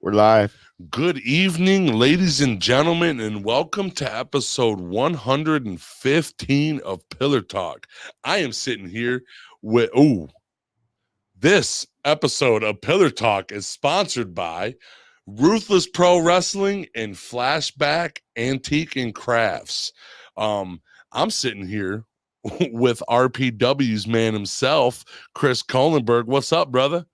We're live. Good evening, ladies and gentlemen, and welcome to episode 115 of Pillar Talk. I am sitting here with, this episode of Pillar Talk is sponsored by Ruthless Pro Wrestling and Flashback Antique and Crafts. I'm sitting here with RPW's man himself, Chris Kohlenberg. What's up, brother?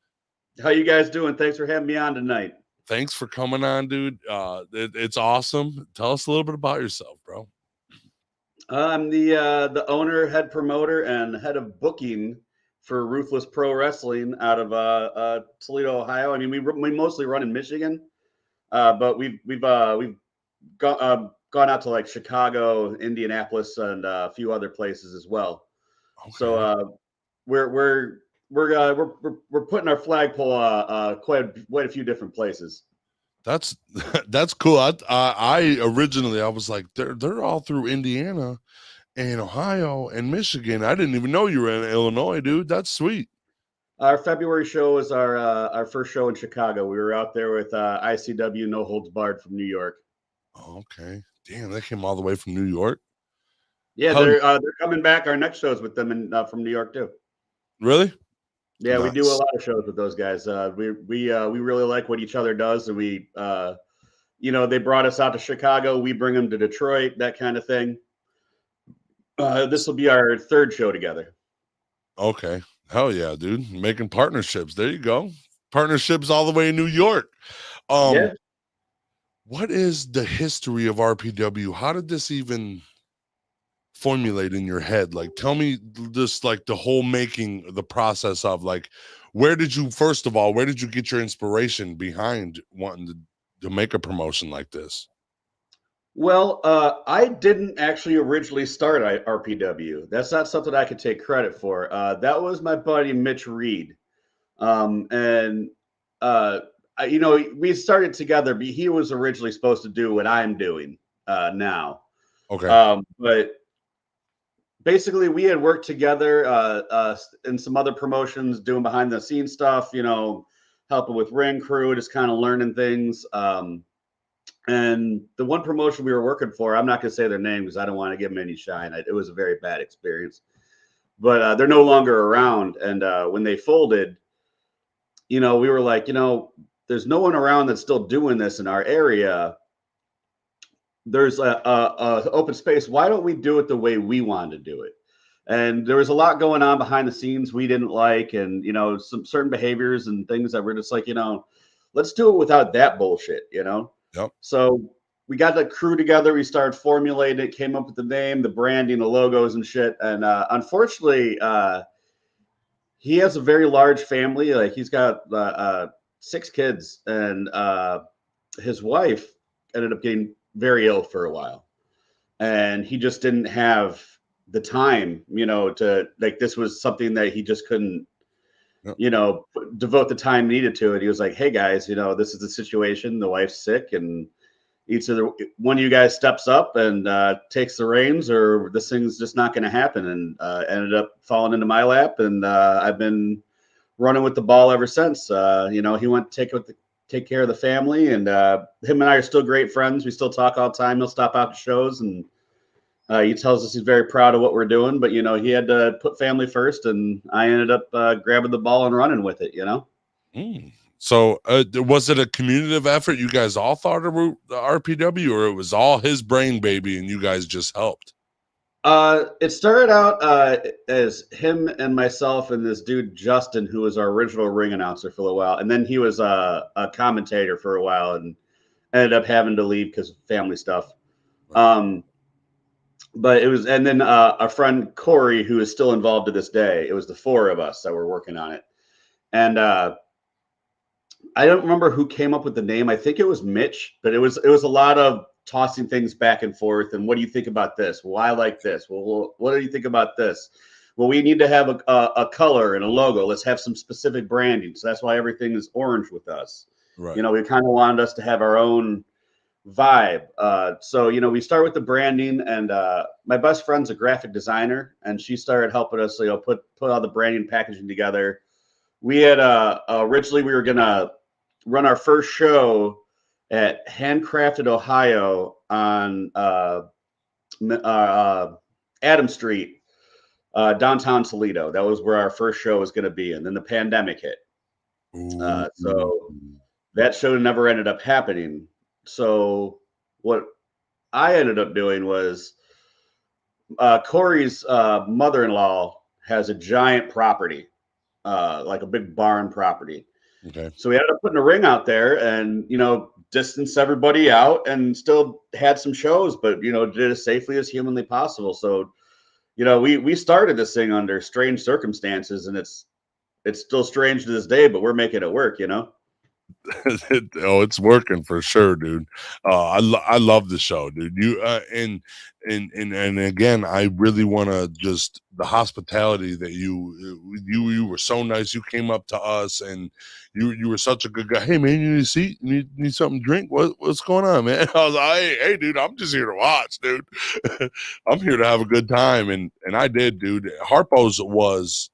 How you guys doing? Thanks for having me on tonight. Thanks for coming on, dude. It's awesome. Tell us a little bit about yourself, bro. I'm the owner, head promoter, and head of booking for Ruthless Pro Wrestling out of Toledo, Ohio. I mean, we mostly run in Michigan, but we've gone out to like Chicago, Indianapolis, and a few other places as well. Okay. So we're putting our flagpole quite a few different places. That's cool. I originally I was like they're all through Indiana and Ohio and Michigan. I didn't even know you were in Illinois, dude. That's sweet. Our February show was our first show in Chicago. We were out there with ICW No Holds Barred from New York. Okay, damn, they came all the way from New York. Yeah, they're coming back. Our next show's with them from New York too. Really? Yeah, Nice. we do a lot of shows with those guys. We really like what each other does, and they brought us out to Chicago. We bring them to Detroit, that kind of thing. This will be our third show together. Okay. Hell yeah, dude. Making partnerships. There you go. Partnerships all the way in New York. Yeah. What is the history of RPW? How did this even formulate in your head? Like, tell me this, like the whole making, the process of like, where did you get your inspiration behind wanting to make a promotion like this? Well, I didn't actually originally start RPW. That's not something I could take credit for. That was my buddy Mitch Reed, and we started together. But he was originally supposed to do what I'm doing now. Okay. But basically, we had worked together in some other promotions, doing behind the scenes stuff. Helping with ring crew, just kind of learning things. And the one promotion we were working for, I'm not going to say their name because I don't want to give them any shine. It was a very bad experience. But they're no longer around. And when they folded, we were like, there's no one around that's still doing this in our area. There's a open space. Why don't we do it the way we want to do it? And there was a lot going on behind the scenes we didn't like, and some certain behaviors and things that were just like, let's do it without that bullshit, Yep. So we got the crew together. We started formulating it, came up with the name, the branding, the logos and shit. And unfortunately, he has a very large family. Like he's got 6 kids, and his wife ended up getting very ill for a while. And he just didn't have the time, to like, this was something that he just couldn't, devote the time needed to it. He was like, hey guys, this is the situation. The wife's sick, and either one of you guys steps up and takes the reins, or this thing's just not going to happen. And ended up falling into my lap, and I've been running with the ball ever since. He went to take care of the family, and him and I are still great friends. We still talk all the time. He'll stop out to shows, and he tells us he's very proud of what we're doing, but he had to put family first, and I ended up grabbing the ball and running with it. So was it a communicative effort? You guys all thought of the RPW, or it was all his brain baby and you guys just helped? It started out as him and myself and this dude Justin, who was our original ring announcer for a while, and then he was a commentator for a while and ended up having to leave because of family stuff. Right. But it was, and then our friend Corey, who is still involved to this day. It was the 4 of us that were working on it. And I don't remember who came up with the name. I think it was Mitch, but it was a lot of tossing things back and forth. And what do you think about this? Well, I like this. Well, what do you think about this? Well, we need to have a color and a logo. Let's have some specific branding. So that's why everything is orange with us. Right. We kind of wanted us to have our own vibe. So we start with the branding, and my best friend's a graphic designer, and she started helping us, put all the branding packaging together. We had originally we were gonna run our first show at Handcrafted, Ohio on Adam Street, downtown Toledo. That was where our first show was going to be. And then the pandemic hit. So that show never ended up happening. So what I ended up doing was Corey's mother-in-law has a giant property, like a big barn property. Okay. So we ended up putting a ring out there and, distance everybody out and still had some shows, but, did as safely as humanly possible. So, we started this thing under strange circumstances, and it's still strange to this day, but we're making it work, It's working for sure, dude. I love the show, dude. You and again, I really want to just the hospitality that you were so nice. You came up to us and you were such a good guy. Hey man, you need a seat? You need something to drink? What's going on, man? I was like, hey dude, I'm just here to watch, dude. I'm here to have a good time, and I did, dude. Harpo's was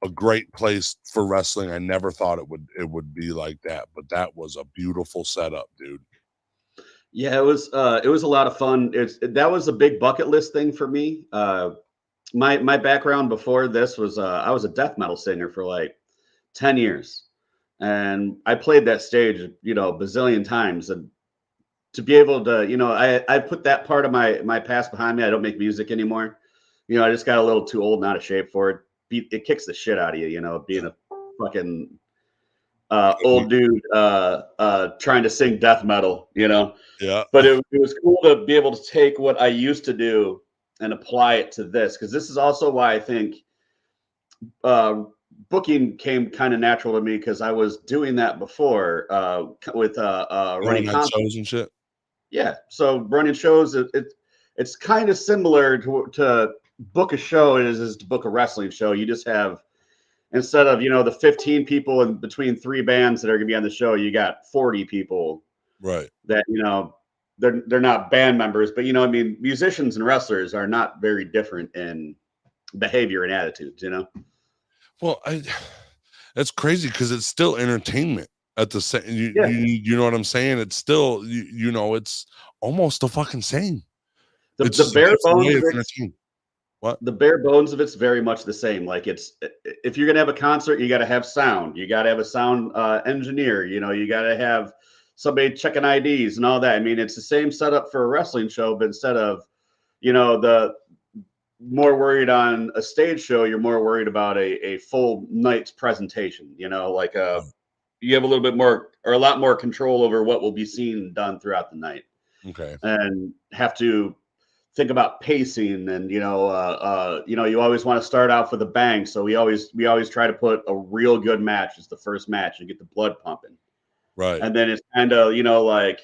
a great place for wrestling. I never thought it would be like that, but that was a beautiful setup, dude. Yeah, it was a lot of fun. That was a big bucket list thing for me. My background before this was I was a death metal singer for like 10 years. And I played that stage, bazillion times. And to be able to, I put that part of my past behind me. I don't make music anymore. I just got a little too old and out of shape for it. It kicks the shit out of you, being a fucking old dude trying to sing death metal, Yeah. But it was cool to be able to take what I used to do and apply it to this, because this is also why I think booking came kind of natural to me, because I was doing that before with running shows and shit. Yeah, so running shows, it's kind of similar to book a show is to book a wrestling show. You just have, instead of the 15 people in between three bands that are gonna be on the show, you got 40 people, right? That they're not band members, but musicians and wrestlers are not very different in behavior and attitudes. Well, that's crazy because it's still entertainment at the same. Yeah. You know what I'm saying? It's still it's almost the fucking same. It's The bare bones of it. What? The bare bones of it's very much the same. Like, if you're gonna have a concert, you got to have sound. You got to have a sound engineer. You got to have somebody checking IDs and all that. I mean, it's the same setup for a wrestling show, but instead of the more worried on a stage show, you're more worried about a full night's presentation. Like you have a little bit more or a lot more control over what will be seen and done throughout the night. Okay. And have to think about pacing, and you always want to start out with a bang. So we always try to put a real good match as the first match and get the blood pumping. Right. And then it's kind of like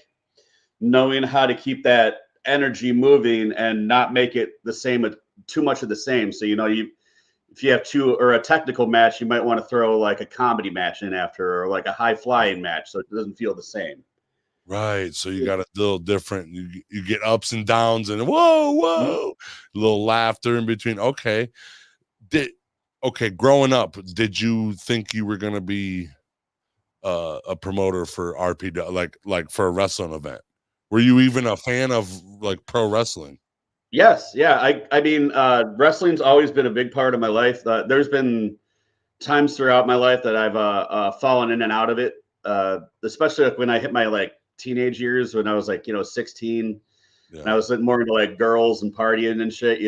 knowing how to keep that energy moving and not make it the same, too much of the same. So if you have a technical match, you might want to throw like a comedy match in after, or like a high flying match, so it doesn't feel the same. Right. So you got a little different. You get ups and downs and whoa, a little laughter in between. Okay. Growing up, did you think you were gonna be a promoter for RPW, like for a wrestling event? Were you even a fan of like pro wrestling? Yes. Yeah. I mean, wrestling's always been a big part of my life. There's been times throughout my life that I've fallen in and out of it, especially like when I hit my like teenage years, when I was like 16. Yeah. And I was more into like girls and partying and shit.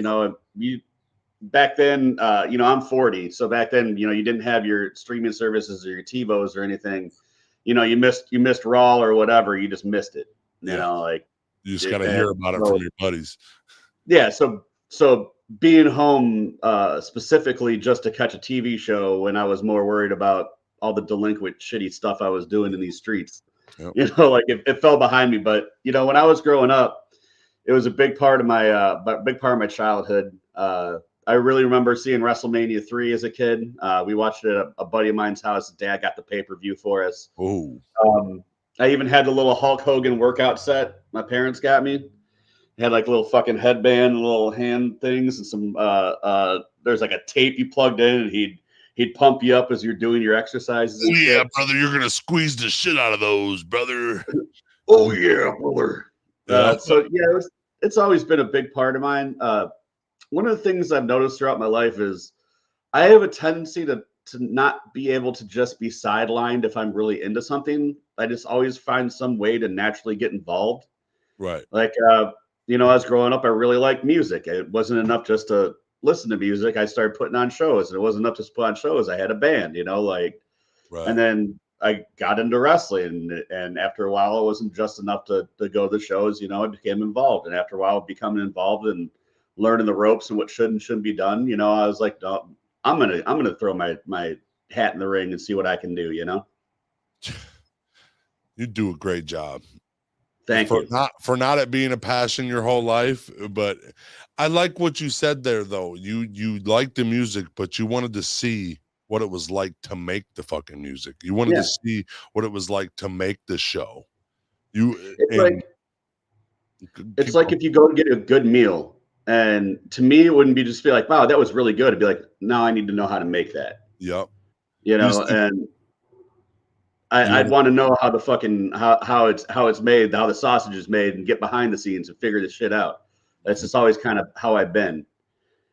Back then, I'm 40, so back then, you didn't have your streaming services or your TiVos or anything. You missed Raw or whatever. You just missed it. You just got to hear about it from your buddies. Yeah. So being home specifically just to catch a TV show when I was more worried about all the delinquent, shitty stuff I was doing in these streets. Yep. It fell behind me. But when I was growing up, it was a big part of my childhood. I really remember seeing WrestleMania 3 as a kid. We watched it at a buddy of mine's house. Dad got the pay-per-view for us. Oh. I even had the little Hulk Hogan workout set my parents got me. It had like a little fucking headband, little hand things, and some there's like a tape you plugged in, and he'd pump you up as you're doing your exercises and yeah, shit. brother, you're gonna squeeze the shit out of those, brother. Oh yeah, brother. Yeah. So yeah, it's always been a big part of mine. One of the things I've noticed throughout my life is I have a tendency to not be able to just be sidelined if I'm really into something. I just always find some way to naturally get involved. Right. Like, as growing up, I really liked music. It wasn't enough just to listen to music. I started putting on shows, and it wasn't enough just to put on shows. I had a band, Right. and then I got into wrestling. And after a while, it wasn't just enough to go to the shows. I became involved. And after a while, becoming involved and learning the ropes and what should and shouldn't be done, I was like, no, I'm gonna throw my hat in the ring and see what I can do. You do a great job. Thank you. For not it being a passion your whole life, but I like what you said there though. You liked the music, but you wanted to see what it was like to make the fucking music. You wanted to see what it was like to make the show. It's like if you go to get a good meal, and to me, it wouldn't be just be like, wow, that was really good. It'd be like, now I need to know how to make that. Yep. And I'd want to know how the fucking how it's made, how the sausage is made, and get behind the scenes and figure this shit out. That's just always kind of how I've been.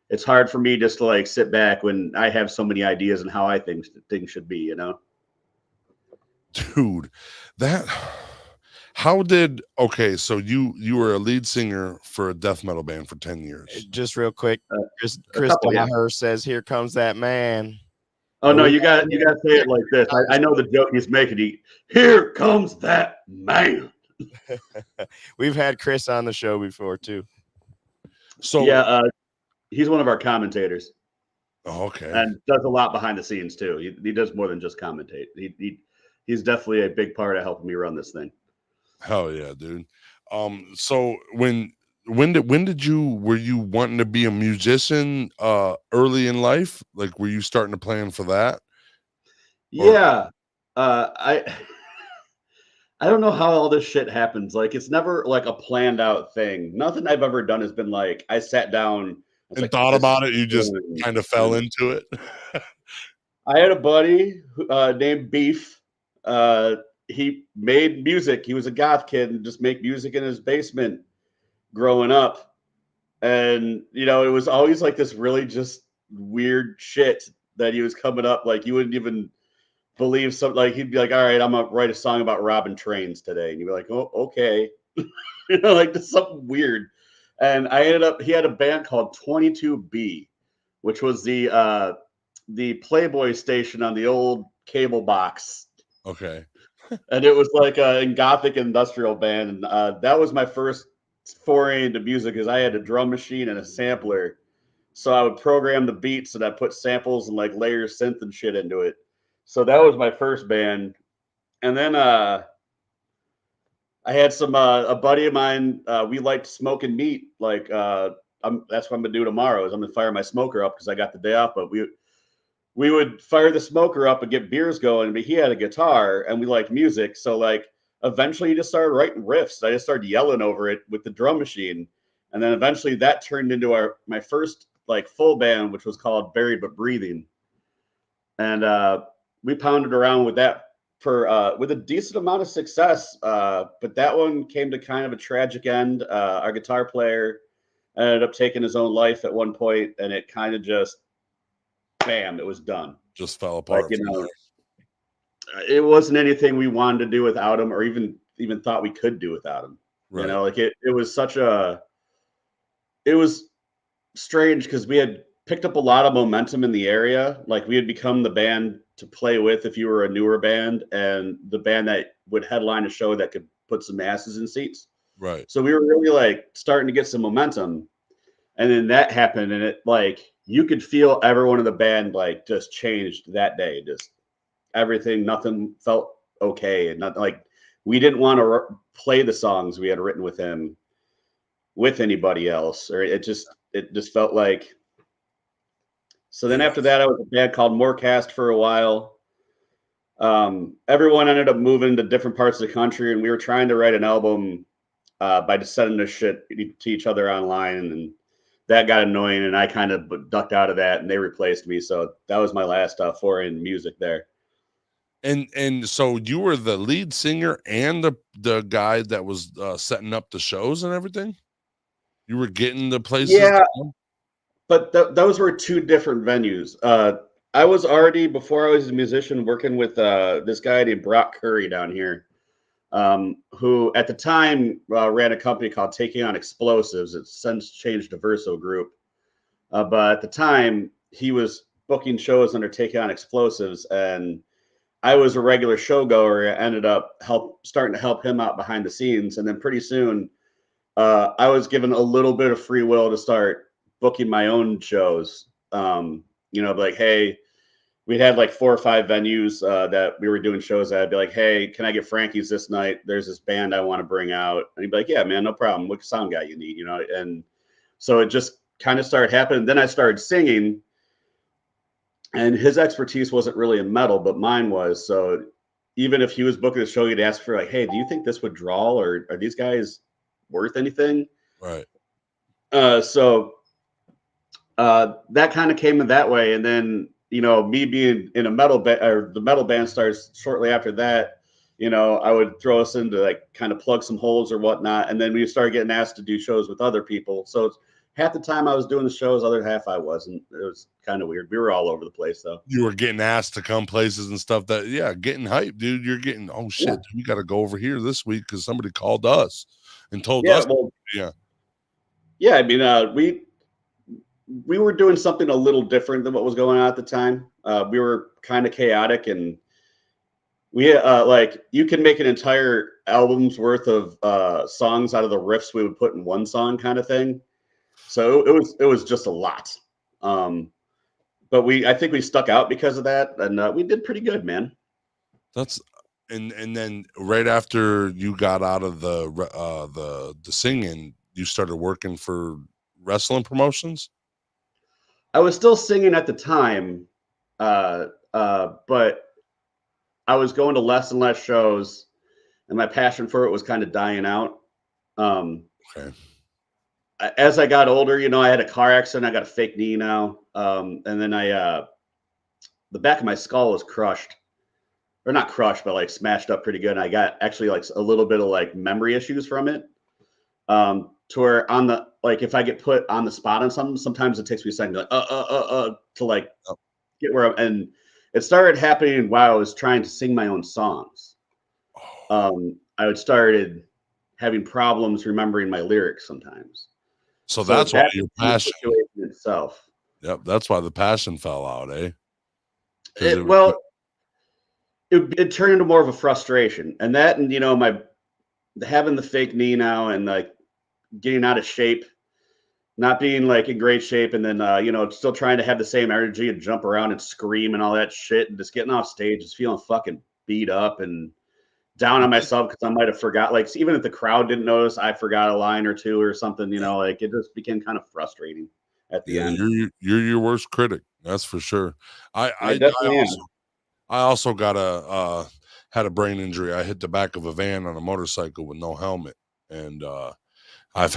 It's hard for me just to like sit back when I have so many ideas and how I think things should be, Dude, so you were a lead singer for a death metal band for 10 years. Just real quick, Chris says, "Here comes that man." Oh no, you got to say it like this. I know the joke he's making. Here comes that man. We've had Chris on the show before too. So yeah, he's one of our commentators. Oh, okay. And does a lot behind the scenes too. He does more than just commentate. He's definitely a big part of helping me run this thing. Hell yeah, dude. So when were you wanting to be a musician early in life? Like were you starting to plan for that? Yeah. I don't know how all this shit happens. Like it's never like a planned out thing. Nothing I've ever done has been like I sat down and thought about it. You just kind of fell into it. I had a buddy named Beef. He made music. He was a goth kid and just make music in his basement growing up. And, it was always like this really just weird shit that he was coming up. Like you wouldn't even believe something. Like he'd be like, all right, I'm going to write a song about robbing trains today. And you'd be like, oh, okay. Like just something weird. And he had a band called 22B, which was the Playboy station on the old cable box. Okay. And it was like a gothic industrial band. And that was my first foray into music because I had a drum machine and a sampler. So I would program the beats and I put samples and like layer synth and shit into it. So that was my first band. And then I had some a buddy of mine, we liked smoking meat. Like that's what I'm gonna do tomorrow is I'm gonna fire my smoker up because I got the day off, but we would fire the smoker up and get beers going. But he had a guitar and we liked music. So like eventually he just started writing riffs. I just started yelling over it with the drum machine. And then eventually that turned into my first like full band, which was called Buried But Breathing. And we pounded around with that with a decent amount of success. But that one came to kind of a tragic end. Our guitar player ended up taking his own life at one point, and it kind of just bam, it was done. Just fell apart. Like, it wasn't anything we wanted to do without him or even thought we could do without him. Right. Like it was it was strange because we had picked up a lot of momentum in the area. Like we had become the band to play with if you were a newer band and the band that would headline a show that could put some asses in seats. Right. So we were really like starting to get some momentum. And then that happened and it like you could feel everyone in the band like just changed that day. Just everything, nothing felt okay. And nothing like we didn't want to play the songs we had written with him with anybody else, or it just felt like. So then after that, I was a band called Morecast for a while. Everyone ended up moving to different parts of the country, and we were trying to write an album by just sending this shit to each other online and that got annoying, and I kind of ducked out of that, and they replaced me. So that was my last foray in music there. And so you were the lead singer and the guy that was setting up the shows and everything. You were getting the places. Yeah, but those were two different venues. I was already, before I was a musician, working with this guy named Brock Curry down here, who at the time ran a company called Taking on Explosives. It's since changed to Verso Group. But at the time, he was booking shows under Taking on Explosives, and I was a regular showgoer. I ended up starting to help him out behind the scenes. And then pretty soon, I was given a little bit of free will to start booking my own shows. Like, hey, we'd had like 4 or 5 venues that we were doing shows at. I'd be like, hey, can I get Frankie's this night? There's this band I want to bring out. And he'd be like, yeah, man, no problem. What sound guy you need, And so it just kind of started happening. Then I started singing, and his expertise wasn't really in metal, but mine was. So even if he was booking a show, he'd ask for like, hey, do you think this would draw, or are these guys worth anything? Right. So that kind of came in that way. And then, me being in a metal band, or the metal band starts shortly after that, I would throw us into like kind of plug some holes or whatnot. And then we started getting asked to do shows with other people. So half the time I was doing the shows, other half I wasn't. It was kind of weird. We were all over the place though. You were getting asked to come places and stuff getting hyped, dude. You're getting, oh shit, dude, we got to go over here this week because somebody called us and told us. Well, yeah. I mean, we were doing something a little different than what was going on at the time. We were kind of chaotic, and we like, you can make an entire album's worth of songs out of the riffs we would put in one song, kind of thing. So it was just a lot. But I think we stuck out because of that, and we did pretty good, man. That's and then right after you got out of the singing, you started working for wrestling promotions. I was still singing at the time, but I was going to less and less shows, and my passion for it was kind of dying out. Okay. As I got older, I had a car accident. I got a fake knee now. And then the back of my skull was crushed, or not crushed, but like smashed up pretty good. And I got actually like a little bit of like memory issues from it. To where if I get put on the spot on something, sometimes it takes me a second to like, get where and it started happening while I was trying to sing my own songs. I started having problems remembering my lyrics sometimes. So that's why your passion itself. Yep, that's why the passion fell out, eh? It turned into more of a frustration, and my having the fake knee now, and like getting out of shape, not being like in great shape, and then still trying to have the same energy and jump around and scream and all that shit, and just getting off stage, just feeling fucking beat up and down on myself because I might have forgot. Like, even if the crowd didn't notice, I forgot a line or two or something. Like, it just became kind of frustrating at the end. You're your worst critic, that's for sure. I also got had a brain injury. I hit the back of a van on a motorcycle with no helmet, and I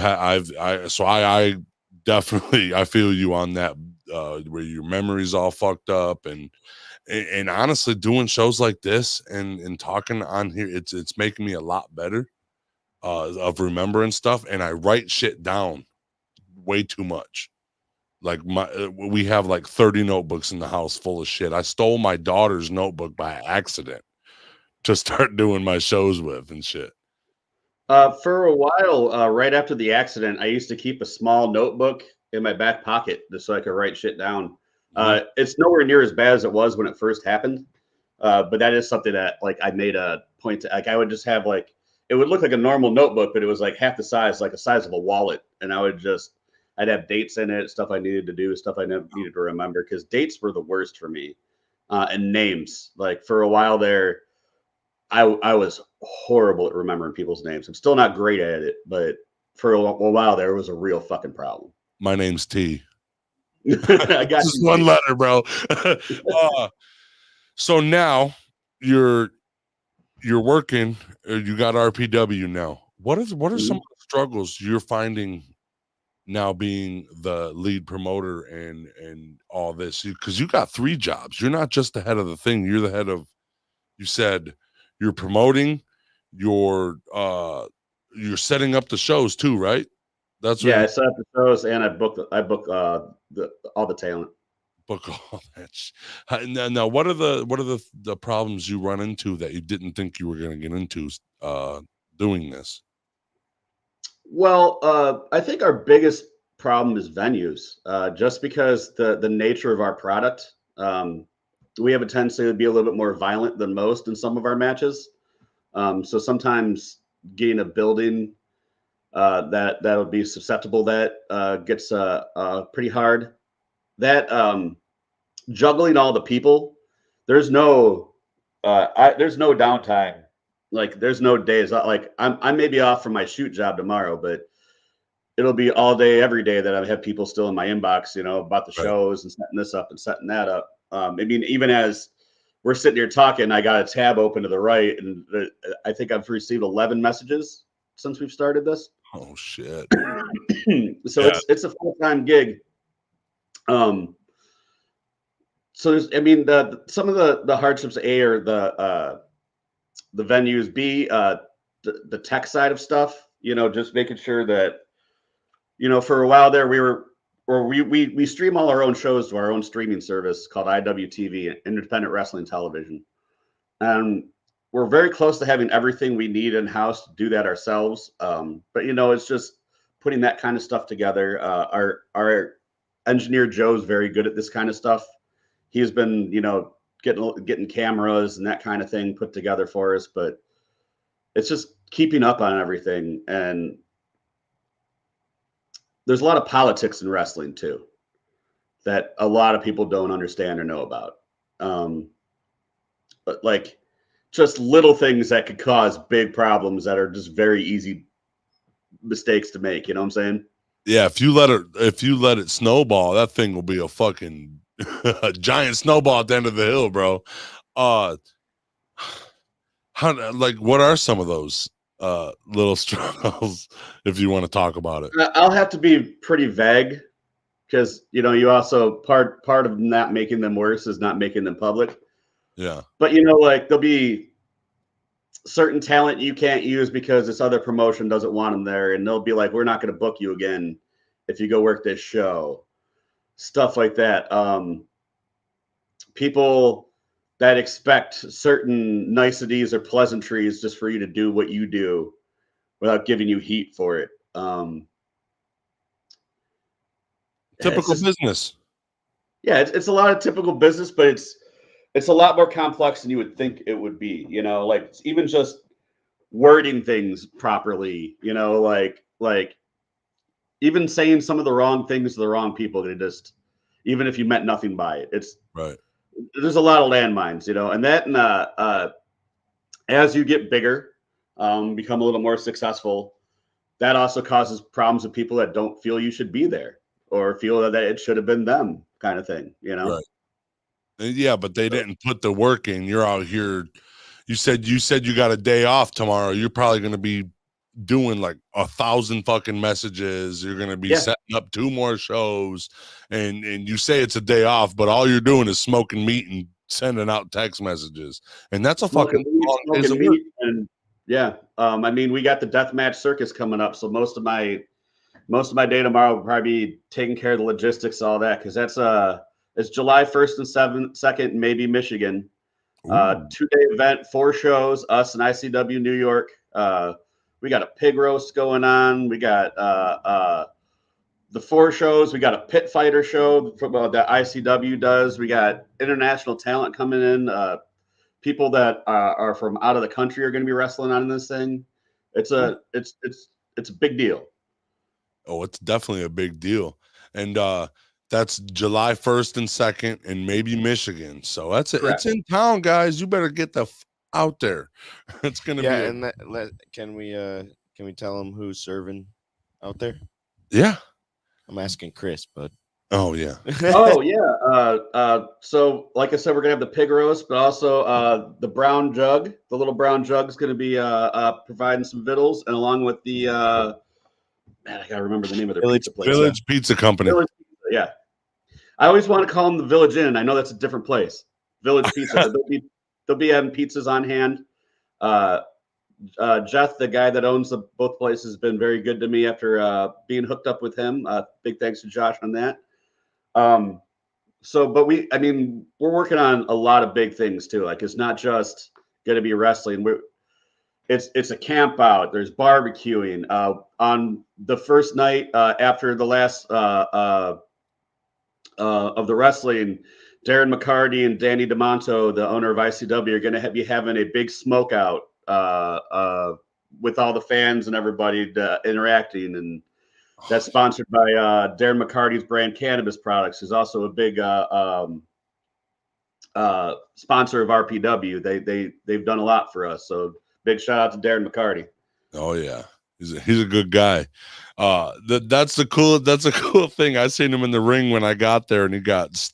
definitely, I feel you on that, where your memory's all fucked up, and honestly, doing shows like this and talking on here, it's making me a lot better of remembering stuff, and I write shit down way too much. Like we have like 30 notebooks in the house full of shit. I stole my daughter's notebook by accident to start doing my shows with and shit. For a while, right after the accident, I used to keep a small notebook in my back pocket just so I could write shit down. It's nowhere near as bad as it was when it first happened. But that is something that like I made a point to, like, I would just have like, it would look like a normal notebook, but it was like half the size, like the size of a wallet. And I'd have dates in it, stuff I needed to do, stuff I needed to remember, because dates were the worst for me. And names, like for a while there, I was horrible at remembering people's names. I'm still not great at it, but for a while there, it was a real fucking problem. My name's T. I got just one letter, bro. So now you're working. You got RPW now. What are some of the struggles you're finding now being the lead promoter and all this, because you got 3 jobs. You're not just the head of the thing. You're the head of, you said you're promoting, you're setting up the shows too, right? That's what I set up the shows and I book all the talent. book all that. Now, what are the problems you run into that you didn't think you were going to get into doing this? Well, I think our biggest problem is venues. Just because the nature of our product, we have a tendency to be a little bit more violent than most in some of our matches. So sometimes getting a building that would be susceptible that gets pretty hard. That juggling all the people, there's no downtime. Like there's no days. Like I may be off from my shoot job tomorrow, but it'll be all day, every day that I have people still in my inbox, about the shows and setting this up and setting that up. I mean, even as we're sitting here talking, I got a tab open to the right, and I think I've received 11 messages since we've started this. Oh shit! So it's a full-time gig. So there's, I mean, some of the hardships are the venues, B, the tech side of stuff. Just making sure that, for a while there we stream all our own shows to our own streaming service called IWTV, Independent Wrestling Television, and we're very close to having everything we need in house to do that ourselves. But it's just putting that kind of stuff together. Our engineer Joe's very good at this kind of stuff. He's been, getting cameras and that kind of thing put together for us, but it's just keeping up on everything. And there's a lot of politics in wrestling too, that a lot of people don't understand or know about. But like just little things that could cause big problems that are just very easy mistakes to make. You know what I'm saying? Yeah. If you let it snowball, that thing will be a fucking a giant snowball at the end of the hill, bro. What are some of those little struggles, if you want to talk about it? I'll have to be pretty vague because you also part of not making them worse is not making them public. Yeah. But like there'll be certain talent you can't use because this other promotion doesn't want them there, and they'll be like, we're not going to book you again if you go work this show. Stuff like that. People that expect certain niceties or pleasantries just for you to do what you do without giving you heat for it. Typical business. Yeah, it's a lot of typical business, but it's a lot more complex than you would think it would be. Like even just wording things properly. Like even saying some of the wrong things to the wrong people. Even if you meant nothing by it, it's right. There's a lot of landmines, and that, and as you get bigger, become a little more successful, that also causes problems with people that don't feel you should be there or feel that it should have been them, kind of thing, Right. Yeah, but they didn't put the work in. You're out here. You said you got a day off tomorrow. You're probably going to be doing like 1,000 fucking messages. You're going to be setting up 2 more shows, and you say it's a day off, but all you're doing is smoking meat and sending out text messages, and that's a fucking long days of work. And I mean, we got the deathmatch circus coming up, so most of my day tomorrow will probably be taking care of the logistics, all that, because it's July 1st and 2nd, maybe Michigan. 2-day event, 4 shows, us and ICW New York. We got a pig roast going on. We got the 4 shows. We got a pit fighter show that ICW does. We got international talent coming in. People that are from out of the country are going to be wrestling on this thing. It's a big deal. Oh, it's definitely a big deal. And that's July 1st and 2nd, and maybe Michigan. So that's it. It's in town, guys. You better get the out there. It's gonna be. And can we tell them who's serving out there? Yeah, I'm asking Chris, bud. Oh yeah. Oh yeah. So like I said, we're gonna have the pig roast, but also the brown jug. The little brown jug is gonna be providing some vittles, and along with the Man, I gotta remember the name of their Village- pizza place. Village Pizza Company. Village Pizza, yeah. I always want to call them the Village Inn. I know that's a different place. Village Pizza. But they'll be having pizzas on hand. Jeff, the guy that owns both places, has been very good to me after being hooked up with him. Big thanks to Josh on that. But we're working on a lot of big things too. Like, it's not just going to be wrestling. It's a camp out. There's barbecuing. On the first night after the last of the wrestling, Darren McCarty and Danny DeMonto, the owner of ICW, are going to be having a big smoke out with all the fans and everybody interacting. And that's sponsored by Darren McCarty's brand Cannabis Products, who's also a big sponsor of RPW. They've done a lot for us. So big shout out to Darren McCarty. Oh yeah, he's a good guy. That's a cool thing. I seen him in the ring when I got there, and he got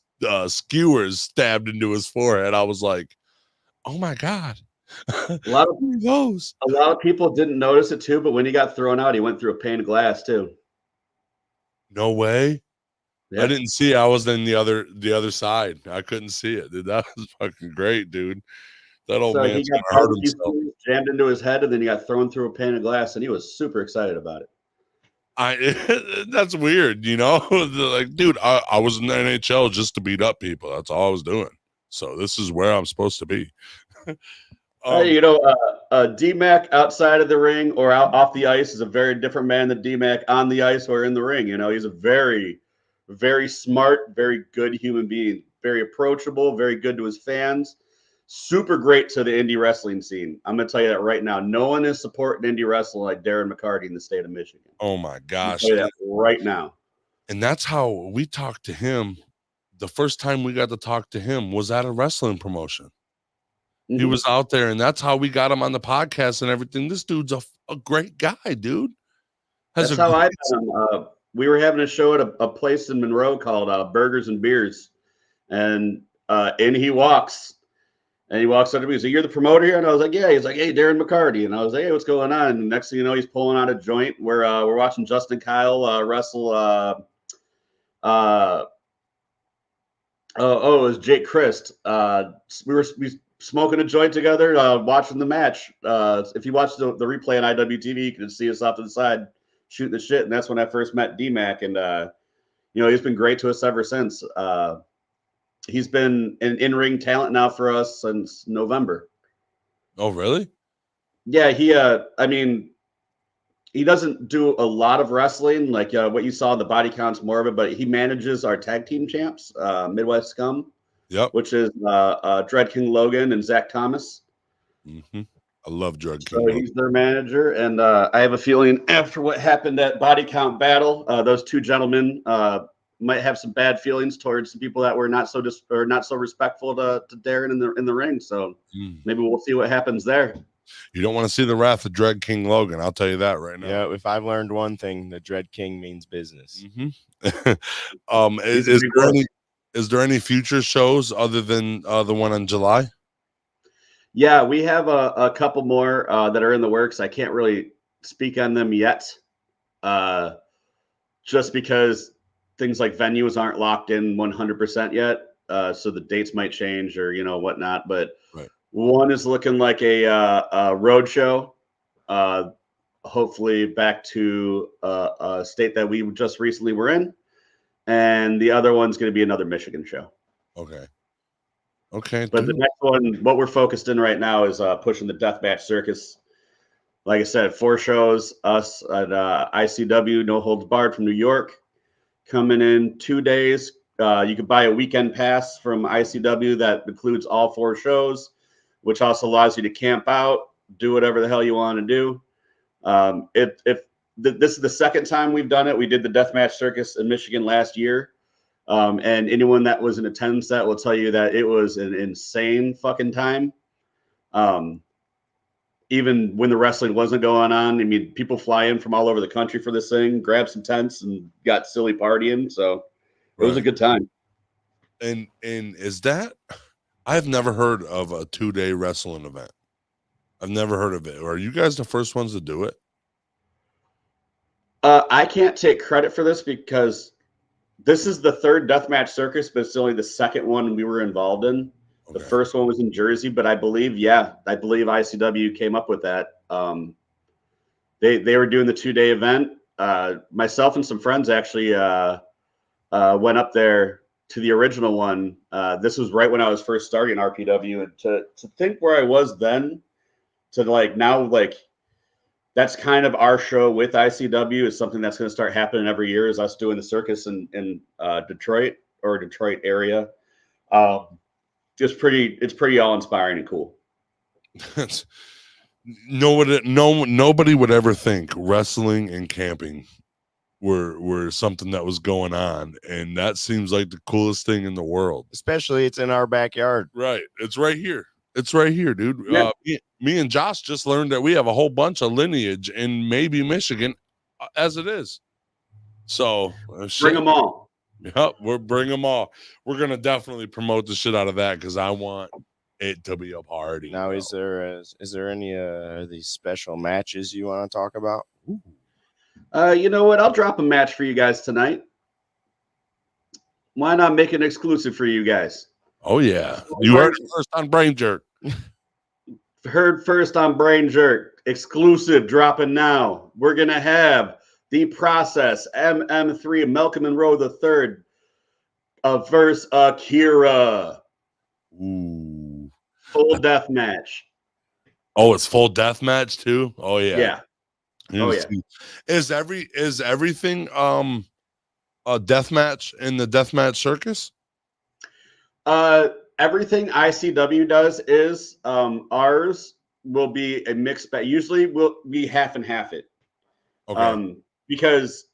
skewers stabbed into his forehead. I was like, oh my god. A lot of people didn't notice it too, but when he got thrown out, he went through a pane of glass too. No way. Yeah. I didn't see it. I was in the other side. I couldn't see it, dude. That was fucking great, dude. That old man's gonna hurt himself. Jammed into his head, and then he got thrown through a pane of glass, and he was super excited about it. That's weird, you know. Like, dude, I was in the NHL just to beat up people. That's all I was doing. So this is where I'm supposed to be. D-Mac outside of the ring or out off the ice is a very different man than D-Mac on the ice or in the ring. You know, he's a very, very smart, very good human being, very approachable, very good to his fans, super great to the indie wrestling scene. I'm going to tell you that right now. No one is supporting indie wrestling like Darren McCarty in the state of Michigan. Oh my gosh. I'm going to tell you that right now. And that's how we talked to him. The first time we got to talk to him was at a wrestling promotion. He was out there, and that's how we got him on the podcast and everything. This dude's a great guy, dude. That's how I met him. We were having a show at a place in Monroe called Burgers and Beers, and in he walks up to me. He's like, "You're the promoter here?" And I was like, "Yeah." He's like, "Hey, Darren McCarty," and I was like, "Hey, what's going on?" And next thing you know, he's pulling out a joint. We're watching Justin Kyle wrestle. It was Jake Christ. We smoking a joint together, watching the match. If you watch the replay on IWTV, you can see us off to the side shooting the shit. And that's when I first met D-Mac. And, he's been great to us ever since. He's been an in-ring talent now for us since November. Oh, really? Yeah, he doesn't do a lot of wrestling, like what you saw, the body count's more of it, but he manages our tag team champs, Midwest Scum. Yep. Which is Dread King Logan and Zach Thomas. I love Dread King. So he's their manager, and I have a feeling after what happened at Body Count Battle, those two gentlemen might have some bad feelings towards some people that were not so respectful to Darren in the ring. So maybe we'll see what happens there. You don't want to see the wrath of Dread King Logan. I'll tell you that right now. Yeah, if I've learned one thing, the Dread King means business. Is there any future shows other than the one in July? Yeah, we have a couple more that are in the works. I can't really speak on them yet, just because things like venues aren't locked in 100% yet. So the dates might change or whatnot. But one is looking like a road show, hopefully back to a state that we just recently were in. And the other one's going to be another Michigan show. Okay. But the next one, what we're focused in right now is pushing the Deathmatch Circus. Like I said, 4 shows, us at ICW, No Holds Barred from New York, coming in 2 days. You could buy a weekend pass from ICW that includes all 4 shows, which also allows you to camp out, do whatever the hell you want to do. This is the second time we've done it. We did the Deathmatch Circus in Michigan last year. And anyone that was in attendance that will tell you that it was an insane fucking time. Even when the wrestling wasn't going on, I mean, people fly in from all over the country for this thing, grab some tents and got silly partying. So it was a good time. And is that, I've never heard of a 2-day wrestling event. I've never heard of it. Are you guys the first ones to do it? I can't take credit for this because this is the third deathmatch circus, but it's only the second one we were involved in. Okay. The first one was in Jersey, but I believe ICW came up with that. They were doing the 2-day event. Myself and some friends actually went up there to the original one. This was right when I was first starting RPW, and to think where I was then to now that's kind of our show with ICW is something that's going to start happening every year is us doing the circus in Detroit or Detroit area. It's pretty all inspiring and cool. Nobody would ever think wrestling and camping were something that was going on, and that seems like the coolest thing in the world. Especially it's in our backyard. Right. It's right here. It's right here, dude. Yeah. Me and Josh just learned that we have a whole bunch of lineage in maybe Michigan as it is. So Bring them all. Yep, we're bring them all. We're gonna definitely promote the shit out of that because I want it to be a party. Now, is there any of these special matches you want to talk about? You know what? I'll drop a match for you guys tonight. Why not make it exclusive for you guys? Oh yeah, you heard it first on Brain Jerk. Heard first on Brain Jerk. Exclusive dropping now. We're gonna have The Process MM3 Malcolm Monroe III versus Akira. Ooh, Full death match. oh, it's full death match too. Oh yeah, Yeah. Oh yeah. Is everything a death match in the death match circus? Everything ICW does is ours will be a mixed bag. Usually will be half and half it. Okay. Because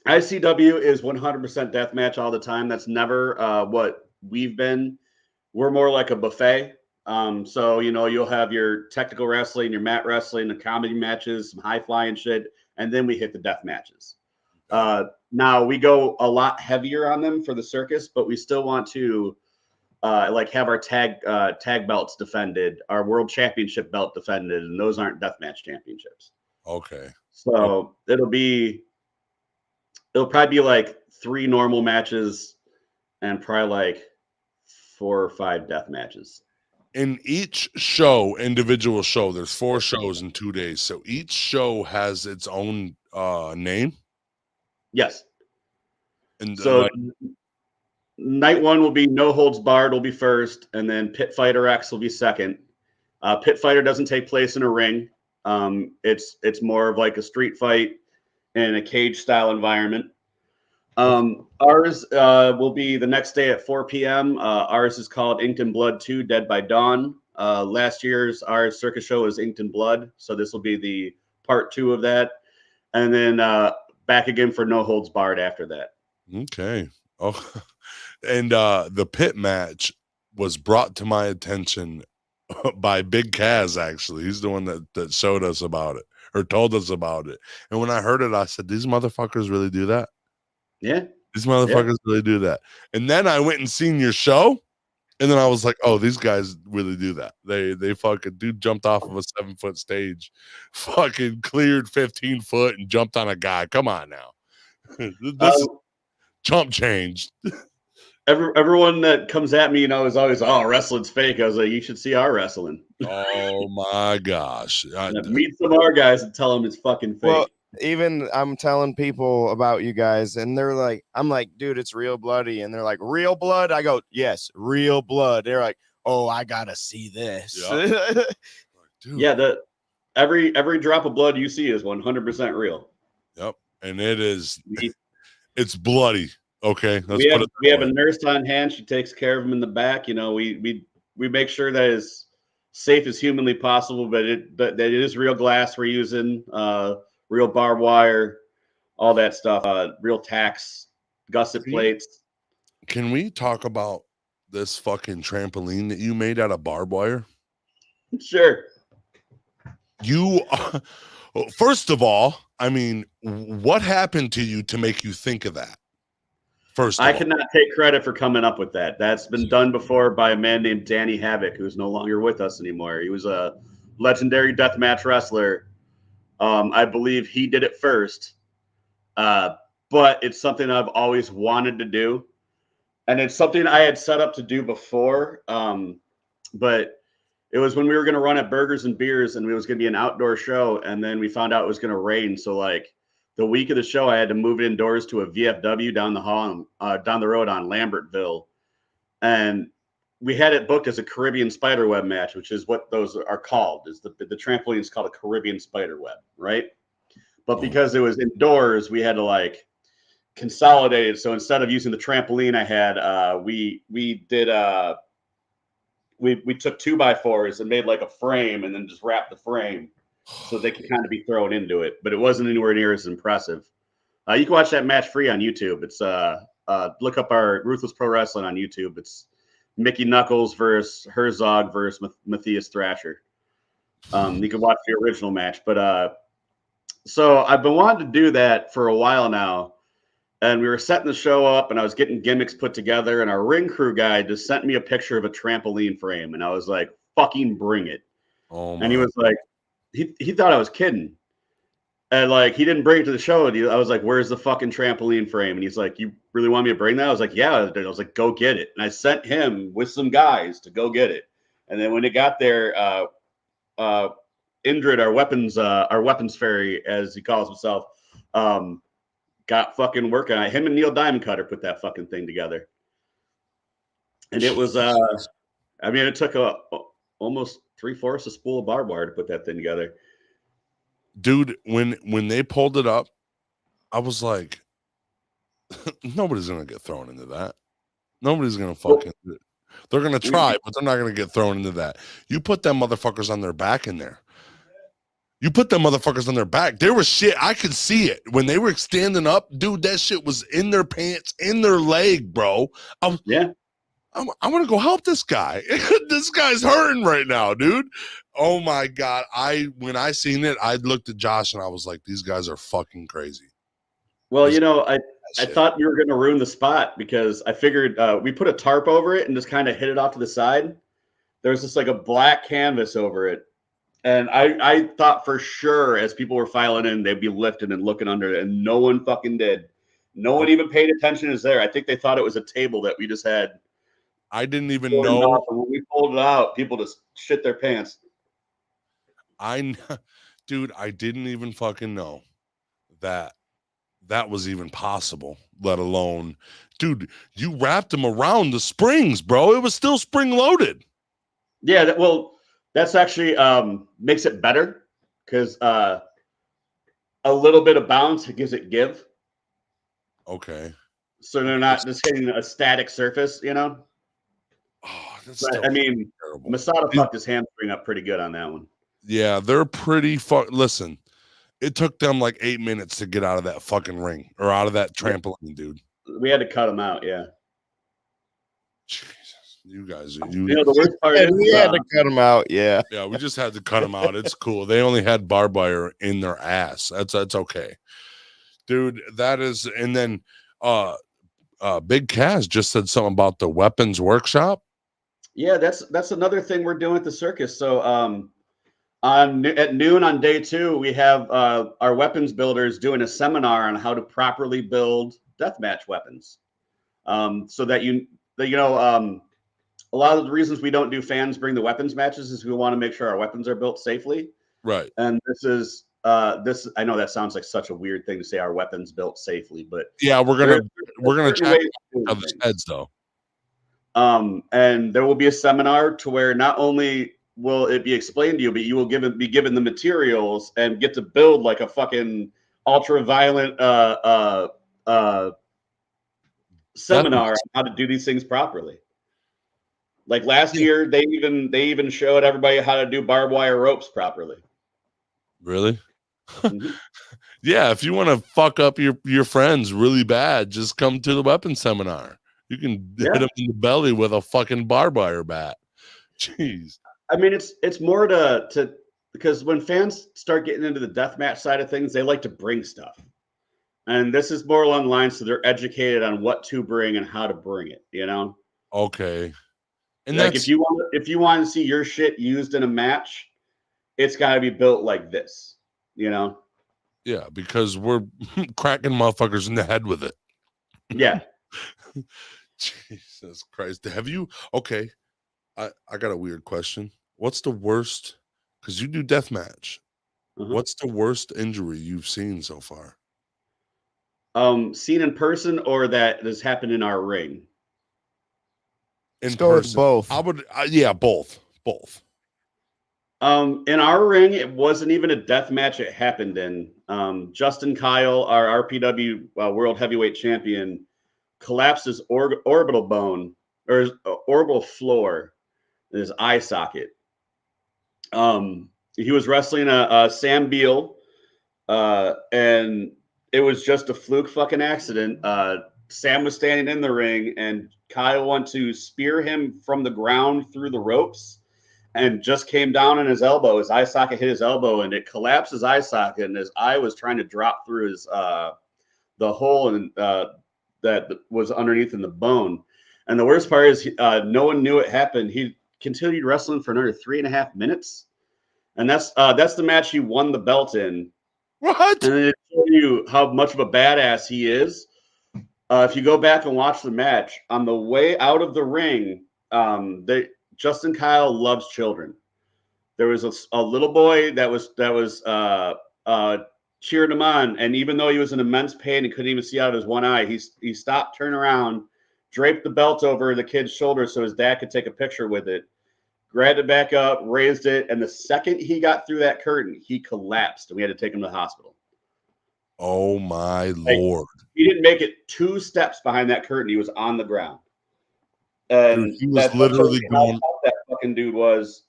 ICW is 100% death match all the time. That's never what we've been. We're more like a buffet. So you'll have your technical wrestling, your mat wrestling, the comedy matches, some high flying shit, and then we hit the death matches. Now we go a lot heavier on them for the circus, but we still want to have our tag belts defended, our world championship belt defended, and those aren't deathmatch championships. Okay. So it'll probably be like 3 normal matches and probably like 4 or 5 death matches. In each individual show, there's 4 shows in 2 days. So each show has its own name. Yes. And so night 1 will be No Holds Barred will be first, and then Pit Fighter X will be second. Pit Fighter doesn't take place in a ring. It's more of like a street fight in a cage style environment. Ours will be the next day at 4 p.m. Ours is called Inked in Blood 2 Dead by Dawn. Last year's our circus show was Inked in Blood, so this will be the part 2 of that, and then back again for No Holds Barred after that. Okay. Oh, and the pit match was brought to my attention by Big Kaz. Actually, he's the one that showed us about it or told us about it. And when I heard it, I said, "These motherfuckers really do that." Yeah, these motherfuckers really do that. And then I went and seen your show, and then I was like, "Oh, these guys really do that." They fucking dude jumped off of a 7-foot stage, fucking cleared 15 foot, and jumped on a guy. Come on now, this is chump change. Everyone that comes at me, is always, "Oh, wrestling's fake." I was like, "You should see our wrestling." Oh my gosh! Meet some of our guys and tell them it's fucking fake. Well, even I'm telling people about you guys, and they're like, I'm like, "Dude, it's real bloody," and they're like, "Real blood?" I go, "Yes, real blood." They're like, "Oh, I gotta see this." Yeah. Dude. Yeah, every drop of blood you see is 100% real. Yep, and it is. It's bloody. Okay, we have a nurse on hand. She takes care of him in the back. We make sure that is safe as humanly possible, but it is real glass we're using, real barbed wire, all that stuff, real tacks, gusset plates. Can we talk about this fucking trampoline that you made out of barbed wire? Sure. You, first of all, I mean, what happened to you to make you think of that? First, I cannot take credit for coming up with that. That's been done before by a man named Danny Havoc, who's no longer with us anymore. He was a legendary deathmatch wrestler. I believe he did it first, But it's something I've always wanted to do. And it's something I had set up to do before. But it was when we were going to run at Burgers and Beers, and it was going to be an outdoor show. And then we found out it was going to rain. So like the week of the show, I had to move it indoors to a VFW down the road on Lambertville. And we had it booked as a Caribbean spiderweb match, which is what those are called. Is the trampoline is called a Caribbean spiderweb, right? But because it was indoors, we had to like consolidate it. So instead of using the trampoline I had, we took 2x4s and made like a frame and then just wrapped the frame so they could kind of be thrown into it. But it wasn't anywhere near as impressive. You can watch that match free on YouTube. It's look up our Ruthless Pro Wrestling on YouTube. It's Mickey Knuckles versus Herzog versus Matthias Thrasher. You can watch the original match. But so I've been wanting to do that for a while now. And we were setting the show up, and I was getting gimmicks put together, and our ring crew guy just sent me a picture of a trampoline frame, and I was like, fucking bring it. Oh my. And he was like, he thought I was kidding. And like, he didn't bring it to the show. And I was like, where's the fucking trampoline frame? And he's like, you really want me to bring that? I was like, yeah. I was like, go get it. And I sent him with some guys to go get it. And then when it got there, Indrid, our weapons fairy, as he calls himself, got fucking working. Him and Neil Diamond Cutter put that fucking thing together. And it was, I mean, it took almost 3/4 a spool of barbed wire to put that thing together. Dude, when they pulled it up, I was like, nobody's going to get thrown into that. Nobody's going to fucking, they're going to try, but they're not going to get thrown into that. You put them motherfuckers on their back in there. You put them motherfuckers on their back. There was shit. I could see it. When they were standing up, dude, that shit was in their pants, in their leg, bro. I want to go help this guy. This guy's hurting right now, dude. Oh my God. When I seen it, I looked at Josh and I was like, these guys are fucking crazy. Well, you know, I thought you were going to ruin the spot because I figured we put a tarp over it and just kind of hit it off to the side. There was just like a black canvas over it. And I thought for sure as people were filing in, they'd be lifting and looking under it, and no one fucking did. No one even paid attention is there. I think they thought it was a table that we just had. I didn't even know. When we pulled it out, people just shit their pants. Dude, I didn't even fucking know that was even possible, let alone, dude, you wrapped them around the springs, bro. It was still spring loaded. Yeah, that's actually makes it better because a little bit of bounce gives it give. Okay. So they're not just hitting a static surface, you know? Oh, I mean, terrible. Masada fucked his hamstring up pretty good on that one. Yeah, they're pretty Listen, it took them like 8 minutes to get out of that fucking ring or out of that trampoline, dude. We had to cut them out, yeah. Jesus, you guys, you know, the worst part is we had to cut them out, yeah. Yeah, we just had to cut them out. It's cool. They only had barbed wire in their ass. That's okay, dude. That is, and then Big Cass just said something about the weapons workshop. Yeah, that's another thing we're doing at the circus. So at noon on day 2, we have our weapons builders doing a seminar on how to properly build deathmatch weapons. So that a lot of the reasons we don't do fans bring the weapons matches is we want to make sure our weapons are built safely. Right. And this is I know that sounds like such a weird thing to say, our weapons built safely, but yeah, we're gonna check other heads though. And there will be a seminar to where not only will it be explained to you, but you will be given the materials and get to build like a fucking ultra violent seminar on how to do these things properly. Like last year, they even showed everybody how to do barbed wire ropes properly. Really? Mm-hmm. Yeah, if you want to fuck up your friends really bad, just come to the weapons seminar. You can hit them in the belly with a fucking barbed wire bat. Jeez. I mean, it's more to because when fans start getting into the deathmatch side of things, they like to bring stuff, and this is more along the lines so they're educated on what to bring and how to bring it. You know? Okay. And like if you want to see your shit used in a match, it's got to be built like this. You know? Yeah, because we're cracking motherfuckers in the head with it. Yeah. Jesus Christ. Have you okay? I got a weird question. What's the worst? Because you do deathmatch. What's the worst injury you've seen so far? Seen in person or that has happened in our ring? In Let's go with person. both. I would yeah, both. Both. In our ring, it wasn't even a death match it happened in. Justin Kyle, our RPW World Heavyweight Champion, collapsed his orbital bone or his orbital floor in his eye socket. He was wrestling a Sam Beal, and it was just a fluke fucking accident. Sam was standing in the ring, and Kyle wanted to spear him from the ground through the ropes, and just came down on his elbow. His eye socket hit his elbow, and it collapsed his eye socket, and his eye was trying to drop through his the hole and that was underneath in the bone. And the worst part is no one knew it happened. He continued wrestling for another 3.5 minutes, and that's the match he won the belt in. What? And it shows you how much of a badass he is. If you go back and watch the match, on the way out of the ring, Justin Kyle loves children. There was a little boy that was cheering him on, and even though he was in immense pain and couldn't even see out of his one eye, he stopped, turned around, draped the belt over the kid's shoulder so his dad could take a picture with it, grabbed it back up, raised it, and the second he got through that curtain, he collapsed, and we had to take him to the hospital. Oh my Lord. He didn't make it 2 steps behind that curtain. He was on the ground. And dude, he was literally going. How that fucking dude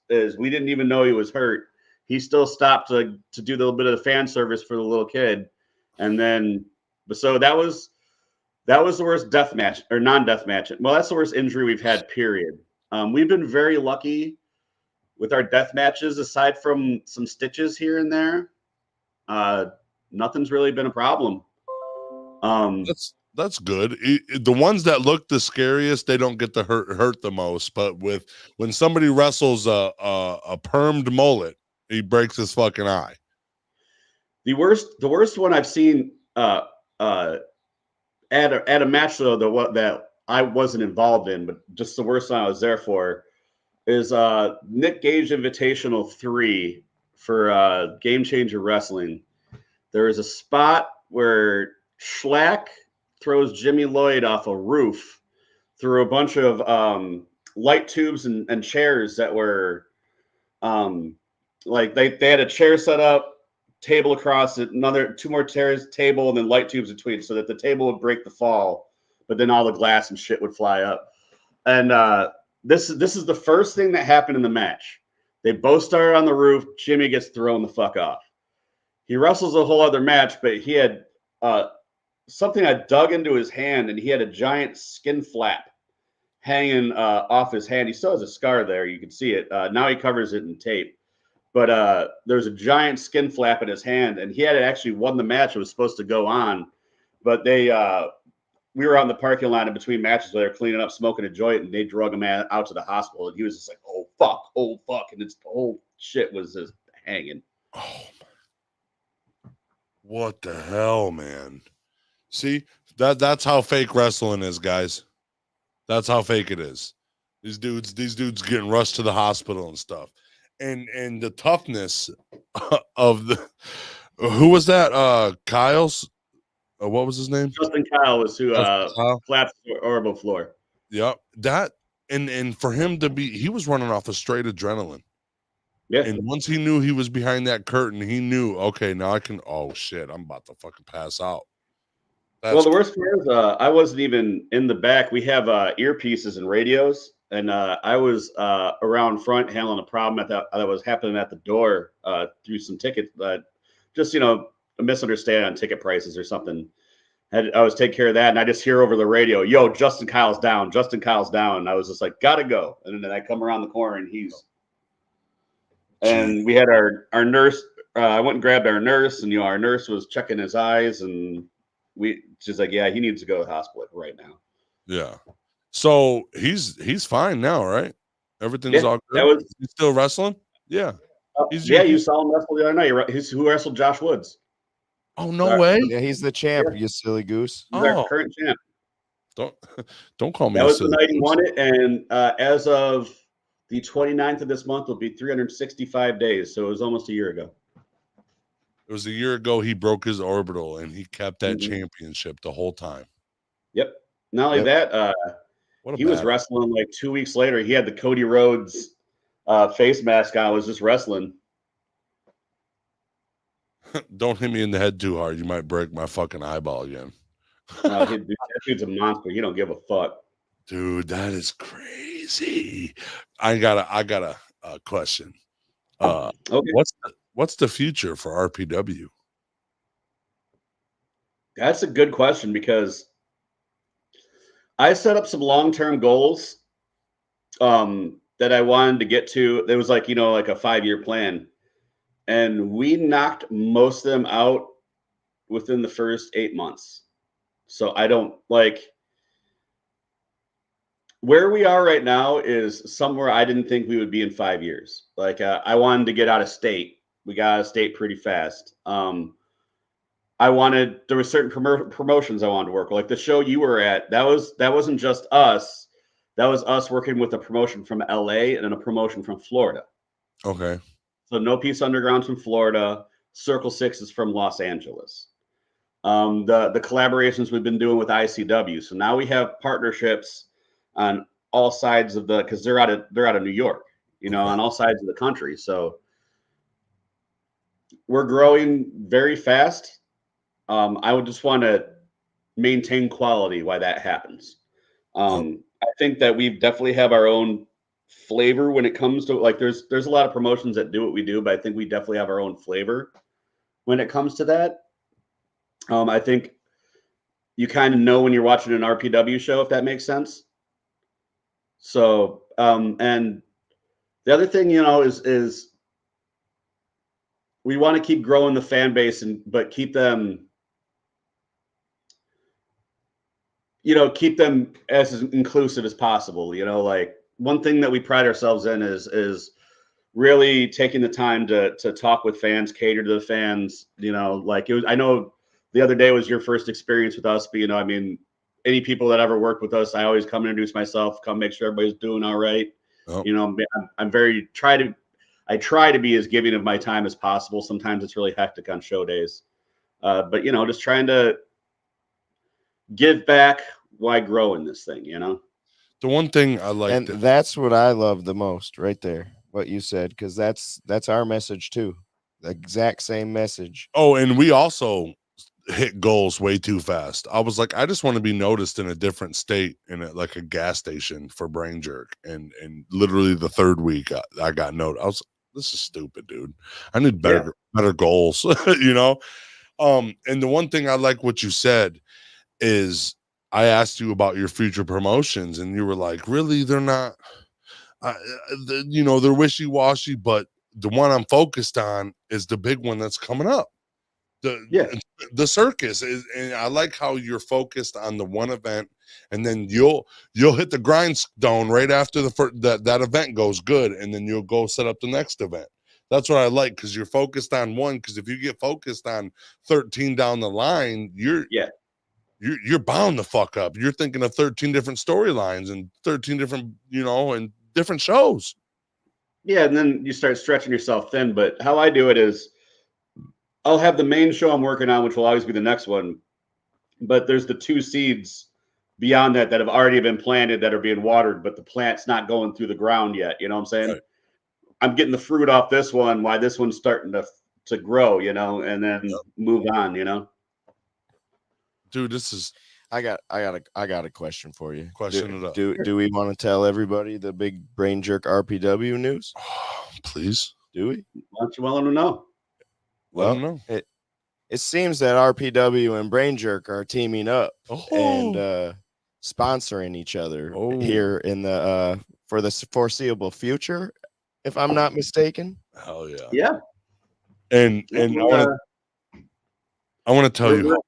is we didn't even know he was hurt. He still stopped to do a little bit of the fan service for the little kid, and then so that was the worst death match or non-death match. Well, that's the worst injury we've had. Period. We've been very lucky with our death matches, aside from some stitches here and there. Nothing's really been a problem. That's good. The ones that look the scariest, they don't get to hurt the most. But when somebody wrestles a permed mullet, he breaks his fucking eye. The worst one I've seen at a match though, that I wasn't involved in, but just the worst one I was there for is Nick Gage Invitational 3 for Game Changer Wrestling. There is a spot where Schlack throws Jimmy Lloyd off a roof through a bunch of light tubes and chairs that were like they had a chair set up, table across it, 2 more chairs, table, and then light tubes between, so that the table would break the fall, but then all the glass and shit would fly up. And this is the first thing that happened in the match. They both started on the roof. Jimmy gets thrown the fuck off. He wrestles a whole other match, but he had something I dug into his hand, and he had a giant skin flap hanging off his hand. He still has a scar there. You can see it. Now he covers it in tape. But there's a giant skin flap in his hand, and he had actually won the match. It was supposed to go on, but we were out in the parking lot in between matches where they were cleaning up, smoking a joint, and they drug him out to the hospital. And he was just like, oh, fuck. And the whole shit was just hanging. Oh, what the hell, man? See, that's how fake wrestling is, guys. That's how fake it is. These dudes getting rushed to the hospital and stuff. And the toughness of the who was that? Kyle's what was his name? Justin Kyle was who collapsed the orbital floor. Yep. That and for him to be, he was running off a straight adrenaline. Yeah. And once he knew he was behind that curtain, he knew, okay, now I can, oh shit, I'm about to fucking pass out. Well, the worst part is I wasn't even in the back. We have earpieces and radios, and I was around front handling a problem that was happening at the door through some tickets, just a misunderstanding on ticket prices or something. I was taking care of that, and I just hear over the radio, "Yo, Justin Kyle's down. Justin Kyle's down." And I was just like, "Gotta go." And then I come around the corner, and and we had our nurse. I went and grabbed our nurse, and our nurse was checking his eyes, and she's like, "Yeah, he needs to go to the hospital right now." Yeah. So he's fine now, right? Everything's all good. He's still wrestling? Yeah. You saw him wrestle the other night. He's who wrestled Josh Woods. Oh, no way. Yeah, he's the champ, Yeah. you silly goose. He's our Oh. current champ. Don't call me. That a was the silly night he goose. won it, and as of the 29th of this month will be 365 days, so it was almost a year ago. It was a year ago he broke his orbital, and he kept that Mhm. championship the whole time. Yep. Not only Yep. that, What a he was bad. wrestling like 2 weeks later. He had the Cody Rhodes face mask on, was just wrestling. Don't hit me in the head too hard. You might break my fucking eyeball again. That dude's a monster. He don't give a fuck. Dude, that is crazy. I got a question. Okay. What's the future for RPW? That's a good question because I set up some long-term goals that I wanted to get to. There was like, like a 5-year plan. And we knocked most of them out within the first 8 months. So I don't like where we are right now is somewhere I didn't think we would be in 5 years. Like I wanted to get out of state. We got out of state pretty fast. There were certain promotions I wanted to work with. Like the show you were at, that wasn't just us. That was us working with a promotion from LA and then a promotion from Florida. Okay. So No Peace Underground's from Florida. Circle 6 is from Los Angeles. The collaborations we've been doing with ICW. So now we have partnerships on all sides of because they're out of New York, Okay. on all sides of the country. So we're growing very fast. I would just want to maintain quality while that happens. I think that we definitely have our own flavor when it comes to like there's a lot of promotions that do what we do, but I think we definitely have our own flavor when it comes to that. I think you kind of know when you're watching an RPW show, if that makes sense. So, and the other thing, is we want to keep growing the fan base but keep them, keep them as inclusive as possible. Like one thing that we pride ourselves in is really taking the time to talk with fans, cater to the fans. Like I know the other day was your first experience with us, but I mean, any people that ever worked with us, I always come introduce myself, come make sure everybody's doing all right. Oh. I try to be as giving of my time as possible. Sometimes it's really hectic on show days, but just trying to give back while growing this thing. The one thing I like, And that's what I love the most, right there. What you said, because that's our message too. The exact same message. Oh, and we also hit goals way too fast. I was like, I just want to be noticed in a different state in like a gas station for Brain Jerk, and literally the third week I got noted. I was, this is stupid, dude. I need better goals, And the one thing I like what you said is I asked you about your future promotions, and you were like, really, they're not. They're wishy-washy, but the one I'm focused on is the big one that's coming up. The circus is, and I like how you're focused on the one event, and then you'll hit the grindstone right after that event goes good, and then you'll go set up the next event. That's what I like, because you're focused on one. Because if you get focused on 13 down the line, you're bound to fuck up. You're thinking of 13 different storylines and 13 different, and different shows. Yeah, and then you start stretching yourself thin. But how I do it is I'll have the main show I'm working on, which will always be the next one. But there's the 2 seeds beyond that have already been planted that are being watered, but the plant's not going through the ground yet. You know what I'm saying? Right. I'm getting the fruit off this one while this one's starting to grow, and then move on, Dude, this is. I got a question for you. Question it up. Do we want to tell everybody the big Brain Jerk RPW news? Please. Do we? Why don't you let them know? Well, it seems that RPW and Brain Jerk are teaming up and sponsoring each other here in the for the foreseeable future, if I'm not mistaken. Hell yeah. Yeah. And I want to tell you.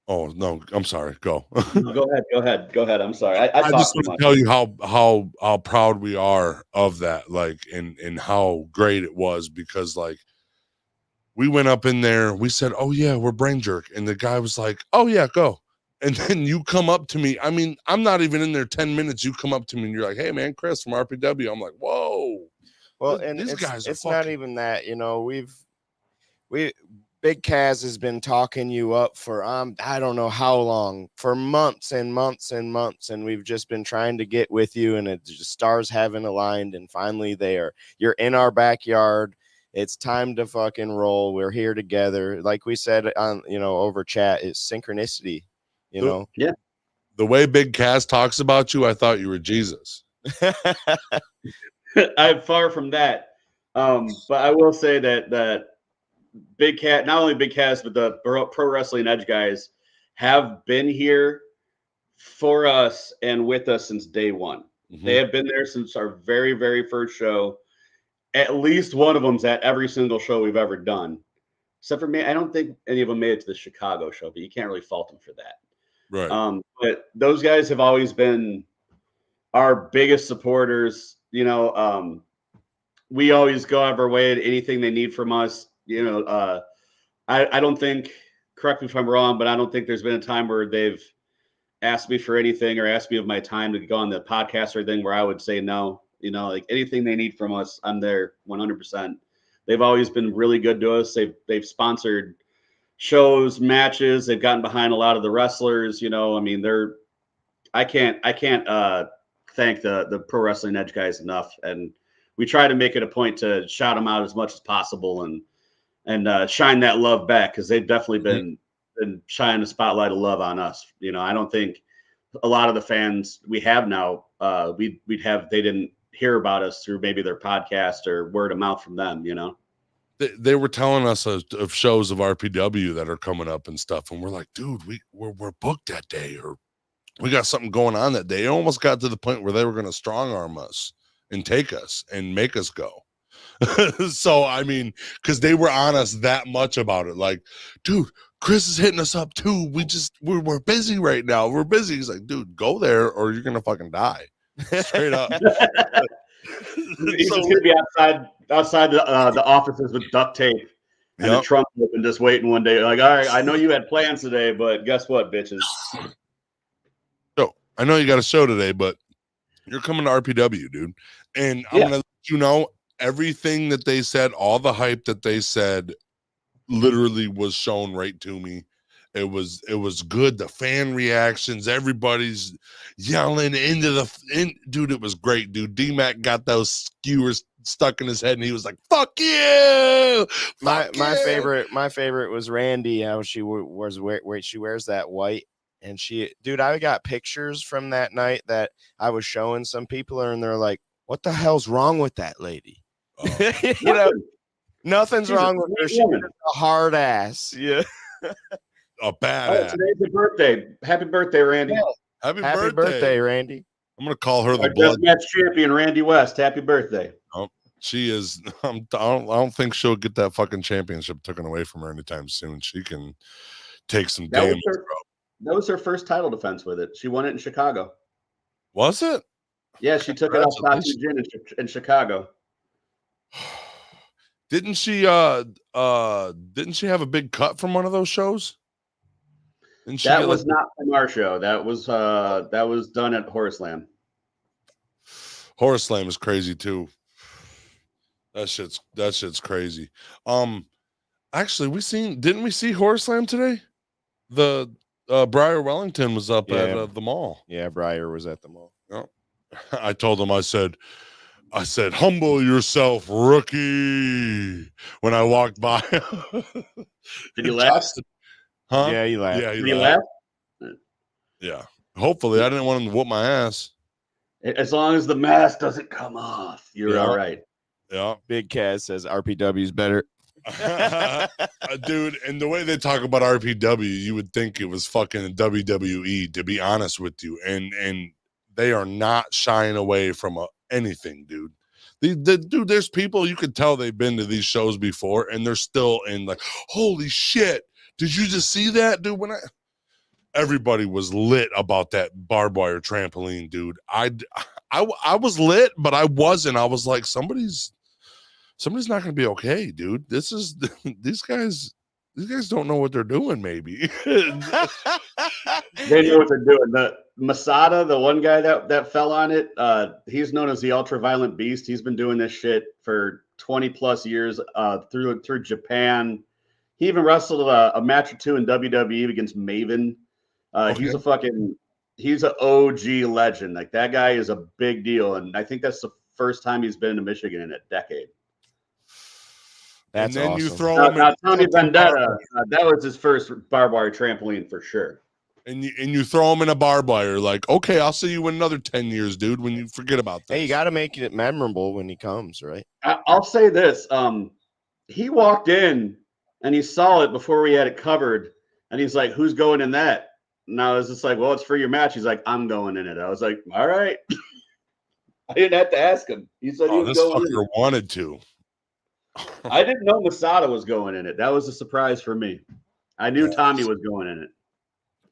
Oh no, I'm sorry. Go. Go ahead. I'm sorry. I just want to tell you how proud we are of that, like, and how great it was, because like we went up in there. We said, "Oh yeah, we're Brain Jerk," and the guy was like, "Oh yeah, go." And then you come up to me. I mean, I'm not even in there 10 minutes. You come up to me and you're like, "Hey man, Chris from RPW." I'm like, "Whoa." Well, and these guys are it's not even that, you know, we Big Kaz has been talking you up for I don't know how long, for months and months and months, and we've just been trying to get with you, and it just stars haven't aligned, and finally you're in our backyard. It's time to fucking roll. We're here together. Like we said on, you know, over chat, it's synchronicity, you know. Yeah. The way Big Kaz talks about you, I thought you were Jesus. I'm far from that. But I will say that Big Cat, not only Big Cats, but the Pro Wrestling Edge guys have been here for us and with us since day one. Mm-hmm. They have been there since our very, very first show. At least one of them's at every single show we've ever done. Except for me, I don't think any of them made it to the Chicago show, but you can't really fault them for that. Right. But those guys have always been our biggest supporters. You know, we always go out of our way to anything they need from us. You know, I don't think, correct me if I'm wrong, but I don't think there's been a time where they've asked me for anything or asked me of my time to go on the podcast or anything where I would say no. You know, like anything they need from us, I'm there 100%. They've always been really good to us. They've sponsored shows, matches. They've gotten behind a lot of the wrestlers. You know, I mean, I can't thank the Pro Wrestling Edge guys enough, and we try to make it a point to shout them out as much as possible and shine that love back, because they've definitely been shining the spotlight of love on us. You know, I don't think a lot of the fans we have now, they didn't hear about us through maybe their podcast or word of mouth from them, you know. They were telling us of shows of RPW that are coming up and stuff, and we're like, dude, we're booked that day, or we got something going on that day. It almost got to the point where they were going to strong arm us and take us and make us go. So I mean, because they were on us that much about it, like, dude, Chris is hitting us up too. We're busy right now. We're busy. He's like, dude, go there or you're gonna fucking die. Straight up. He's just gonna be outside the offices with duct tape and a trunk open, just waiting one day. Like, all right, I know you had plans today, but guess what, bitches? So I know you got a show today, but you're coming to RPW, dude. And I'm gonna let you know everything that they said, all the hype that they said, literally was shown right to me. It was good. The fan reactions, everybody's yelling dude, it was great, dude. D-Mac got those skewers stuck in his head and he was like, fuck you. My favorite was Randy, how she was where she wears that white, and dude, I got pictures from that night that I was showing some people, and they're like, what the hell's wrong with that lady? Oh. You know, nothing's wrong with her. She's a hard ass. Yeah. A badass. Today's her birthday. Happy birthday, Randy. Yeah. Happy birthday, Randy. I'm gonna call her the blood match champion, Randy West. Happy birthday. Oh, she is. I don't think she'll get that fucking championship taken away from her anytime soon. She can take some damage. That was her first title defense with it. She won it in Chicago. Was it? Yeah, she took it off Tati Jin in Chicago. Didn't she have a big cut from one of those shows? That was not from our show. That was done at Horror Slam. Horror Slam is crazy too. That shit's crazy. Actually, didn't we see Horror Slam today? The Briar Wellington was up at the mall. Yeah, Briar was at the mall. Oh. I told him, I said, humble yourself, rookie. When I walked by. Did he laugh? Huh? Yeah, he laughed. Yeah, he laughed? Yeah. Hopefully, I didn't want him to whoop my ass. As long as the mask doesn't come off, you're all right. Yeah. Big Kaz says RPW's better. Dude, and the way they talk about RPW, you would think it was fucking WWE, to be honest with you. And they are not shying away from anything, dude. Dude, there's people you could tell they've been to these shows before, and they're still in like, holy shit, did you just see that, dude? Everybody was lit about that barbed wire trampoline, dude. I was lit, but I wasn't. I was like, somebody's somebody's not going to be okay, dude. This is these guys don't know what they're doing. Maybe they know what they're doing. The Masada, the one guy that fell on it, he's known as the Ultraviolent Beast. He's been doing this shit for 20 plus years through Japan. He even wrestled a match or two in WWE against Maven. He's an OG legend. Like, that guy is a big deal, and I think that's the first time he's been to Michigan in a decade. That's awesome. You throw him now Tommy Vendetta, that was his first barbed wire trampoline for sure. And you throw him in a barbed wire, like, okay, I'll see you in another 10 years, dude, when you forget about this. Hey, you got to make it memorable when he comes, right? I'll say this. He walked in and he saw it before we had it covered, and he's like, who's going in that? And I was just like, well, it's for your match. He's like, I'm going in it. I was like, all right. I didn't have to ask him. He said he was going in it. Wanted to. I didn't know Masada was going in it. That was a surprise for me. I knew Tommy was going in it.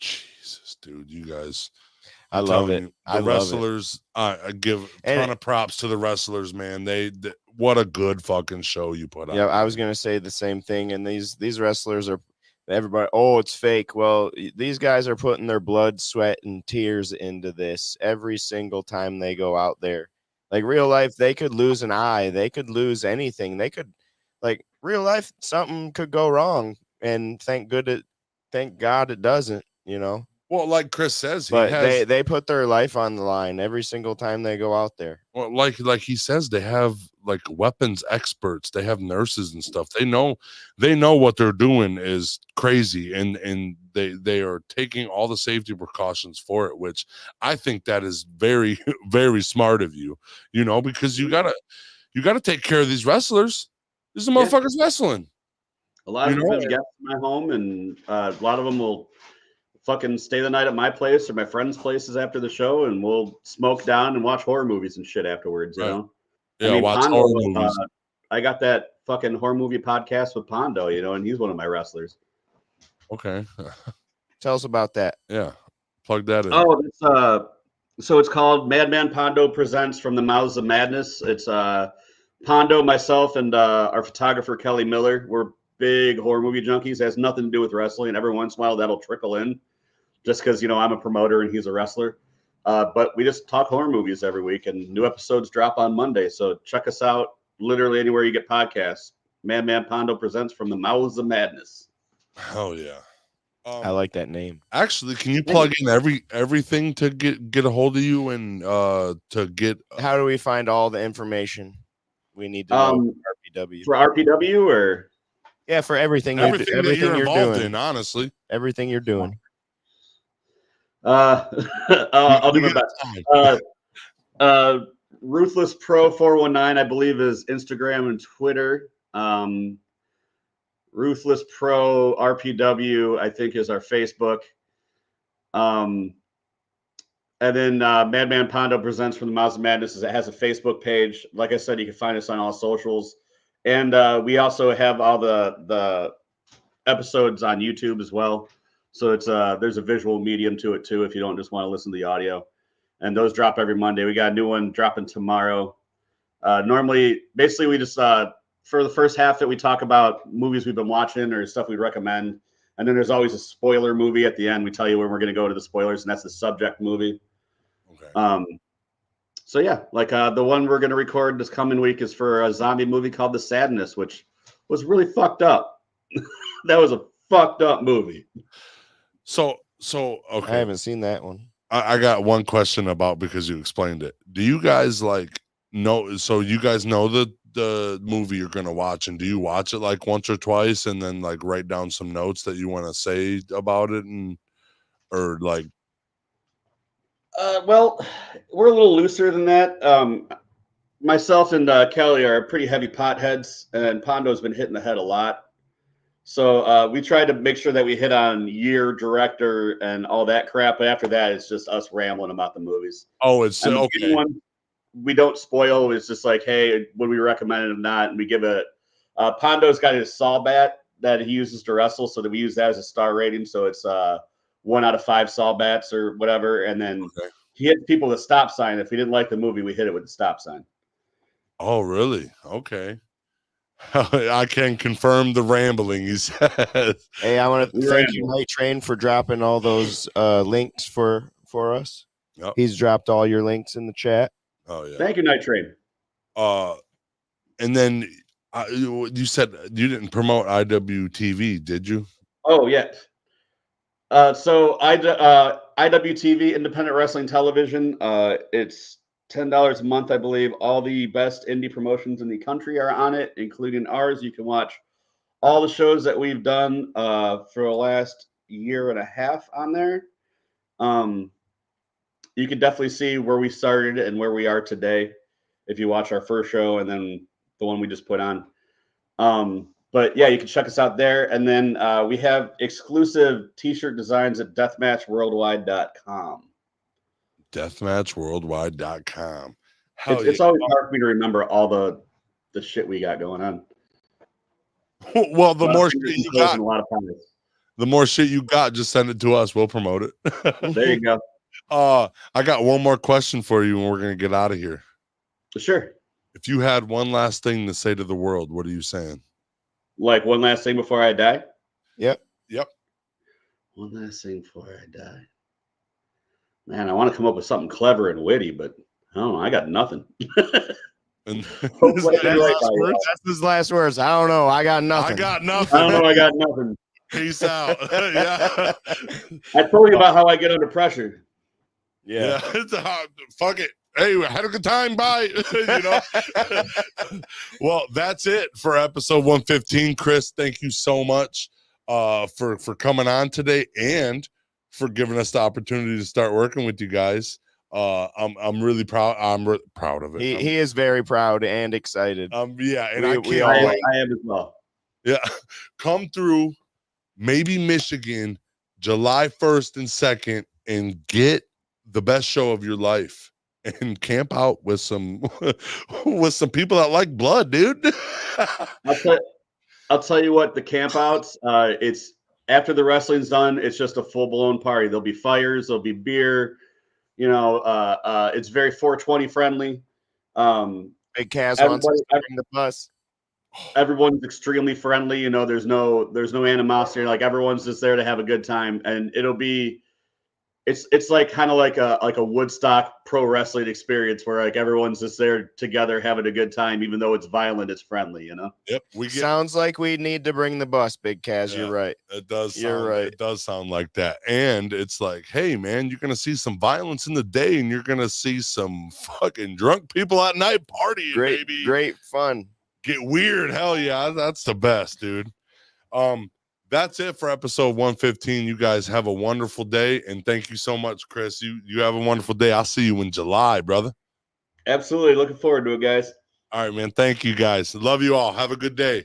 Jesus, dude, you guys. I love it. The wrestlers, I give a ton of props to the wrestlers, man. They what a good fucking show you put on. Yeah, I was gonna say the same thing. And these wrestlers are everybody. Oh, it's fake. Well, these guys are putting their blood, sweat, and tears into this every single time they go out there. Like, real life, they could lose an eye. They could lose anything. They could, like, real life, something could go wrong. And thank God it doesn't, you know? Well, like Chris says, they put their life on the line every single time they go out there. Well, like he says, they have like weapons experts, they have nurses and stuff. They know what they're doing is crazy, and they are taking all the safety precautions for it, which I think that is very, very smart of you, you know, because you gotta take care of these wrestlers. These are motherfuckers wrestling. A lot of them have guests in my home, and a lot of them will fucking stay the night at my place or my friends' places after the show, and we'll smoke down and watch horror movies and shit afterwards, you know? Yeah, watch horror movies. I got that fucking horror movie podcast with Pondo, you know, and he's one of my wrestlers. Okay. Tell us about that. Yeah. Plug that in. Oh, so it's called Madman Pondo Presents From the Mouths of Madness. It's Pondo, myself, and our photographer, Kelly Miller. We're big horror movie junkies. It has nothing to do with wrestling. Every once in a while, that'll trickle in just because, you know, I'm a promoter and he's a wrestler. But we just talk horror movies every week, and new episodes drop on Monday. So check us out literally anywhere you get podcasts. Madman Pondo Presents From the Mouths of Madness. Oh, yeah. I like that name. Actually, can you plug in everything to get a hold of you and to get? How do we find all the information we need to know for RPW? For RPW or? Yeah, for everything you're involved doing. In, honestly. Everything you're doing. I'll do my best. Ruthless Pro 419, I believe, is Instagram and Twitter. Ruthless Pro RPW, I think, is our Facebook. And then Madman Pondo Presents From the Mouths of Madness. It has a Facebook page. Like I said, you can find us on all socials. And we also have all the episodes on YouTube as well. So it's there's a visual medium to it too if you don't just want to listen to the audio. And those drop every Monday. We got a new one dropping tomorrow. Normally, basically, we just for the first half that we talk about movies we've been watching or stuff we recommend. And then there's always a spoiler movie at the end. We tell you when we're going to go to the spoilers, and that's the subject movie. Okay. So yeah, like the one we're going to record this coming week is for a zombie movie called The Sadness, which was really fucked up. That was a fucked up movie. So okay. I haven't seen that one. I got one question about, because you explained it. Do you guys know? So you guys know the movie you're going to watch, and do you watch it like once or twice and then like write down some notes that you want to say about it, or like? Well, we're a little looser than that. Myself and Kelly are pretty heavy potheads, and Pondo's been hitting the head a lot. So we tried to make sure that we hit on year, director, and all that crap. But after that, it's just us rambling about the movies. Oh, it's okay. We don't spoil. It's just like, hey, would we recommend it or not? And we give it. Pondo's got his saw bat that he uses to wrestle, so that we use that as a star rating. So it's 1 out of 5 saw bats or whatever. And then he hits people with a stop sign. If we didn't like the movie, we hit it with the stop sign. Oh, really? Okay. I can confirm the rambling, he says. Hey, I want to thank you, Night Train, for dropping all those links for us. Yep. He's dropped all your links in the chat. Oh yeah. Thank you, Night Train. And then you said you didn't promote IWTV, did you? Oh yeah. So IWTV, Independent Wrestling Television. It's $10 a month, I believe. All the best indie promotions in the country are on it, including ours. You can watch all the shows that we've done for the last year and a half on there. You can definitely see where we started and where we are today if you watch our first show and then the one we just put on. But yeah, you can check us out there. And then we have exclusive t-shirt designs at deathmatchworldwide.com. Deathmatchworldwide.com. It's always hard for me to remember all the shit we got going on. Well, the more shit you got, a lot of times. The more shit you got, just send it to us. We'll promote it. There you go. I got one more question for you, and we're gonna get out of here. Sure. If you had one last thing to say to the world, what are you saying? Like one last thing before I die? Yep. One last thing before I die. Man, I want to come up with something clever and witty, but I don't know. I got nothing. And that's his last words. I don't know. I got nothing. I got nothing. I don't know. I got nothing. Peace out. Yeah. I told you about how I get under pressure. Yeah. Fuck it. Hey, I had a good time. Bye. You know. Well, that's it for episode 115. Chris, thank you so much for coming on today and for giving us the opportunity to start working with you guys. I'm really proud. I'm proud of it. He is very proud and excited. Yeah, and I am as well. Yeah, come through. Maybe Michigan, July 1st and 2nd, and get the best show of your life and camp out with some people that like blood, dude. I'll tell you what, the campouts, it's after the wrestling's done, it's just a full-blown party. There'll be fires, there'll be beer, you know, it's very 420 friendly. Big Kaz wants us to bring the bus. Everyone's extremely friendly, you know, there's no animosity, like everyone's just there to have a good time, and it's like kind of like a Woodstock pro wrestling experience where like everyone's just there together having a good time, even though it's violent, it's friendly, you know. Yep. Sounds like we need to bring the bus, Big Kaz. Yeah, you're right. It does. You're right. It does sound like that. And it's like, hey man, you're gonna see some violence in the day, and you're gonna see some fucking drunk people at night partying. Baby. Great fun. Get weird. Hell yeah, that's the best, dude. That's it for episode 115. You guys have a wonderful day, and thank you so much, Chris. You have a wonderful day. I'll see you in July, brother. Absolutely. Looking forward to it, guys. All right, man. Thank you, guys. Love you all. Have a good day.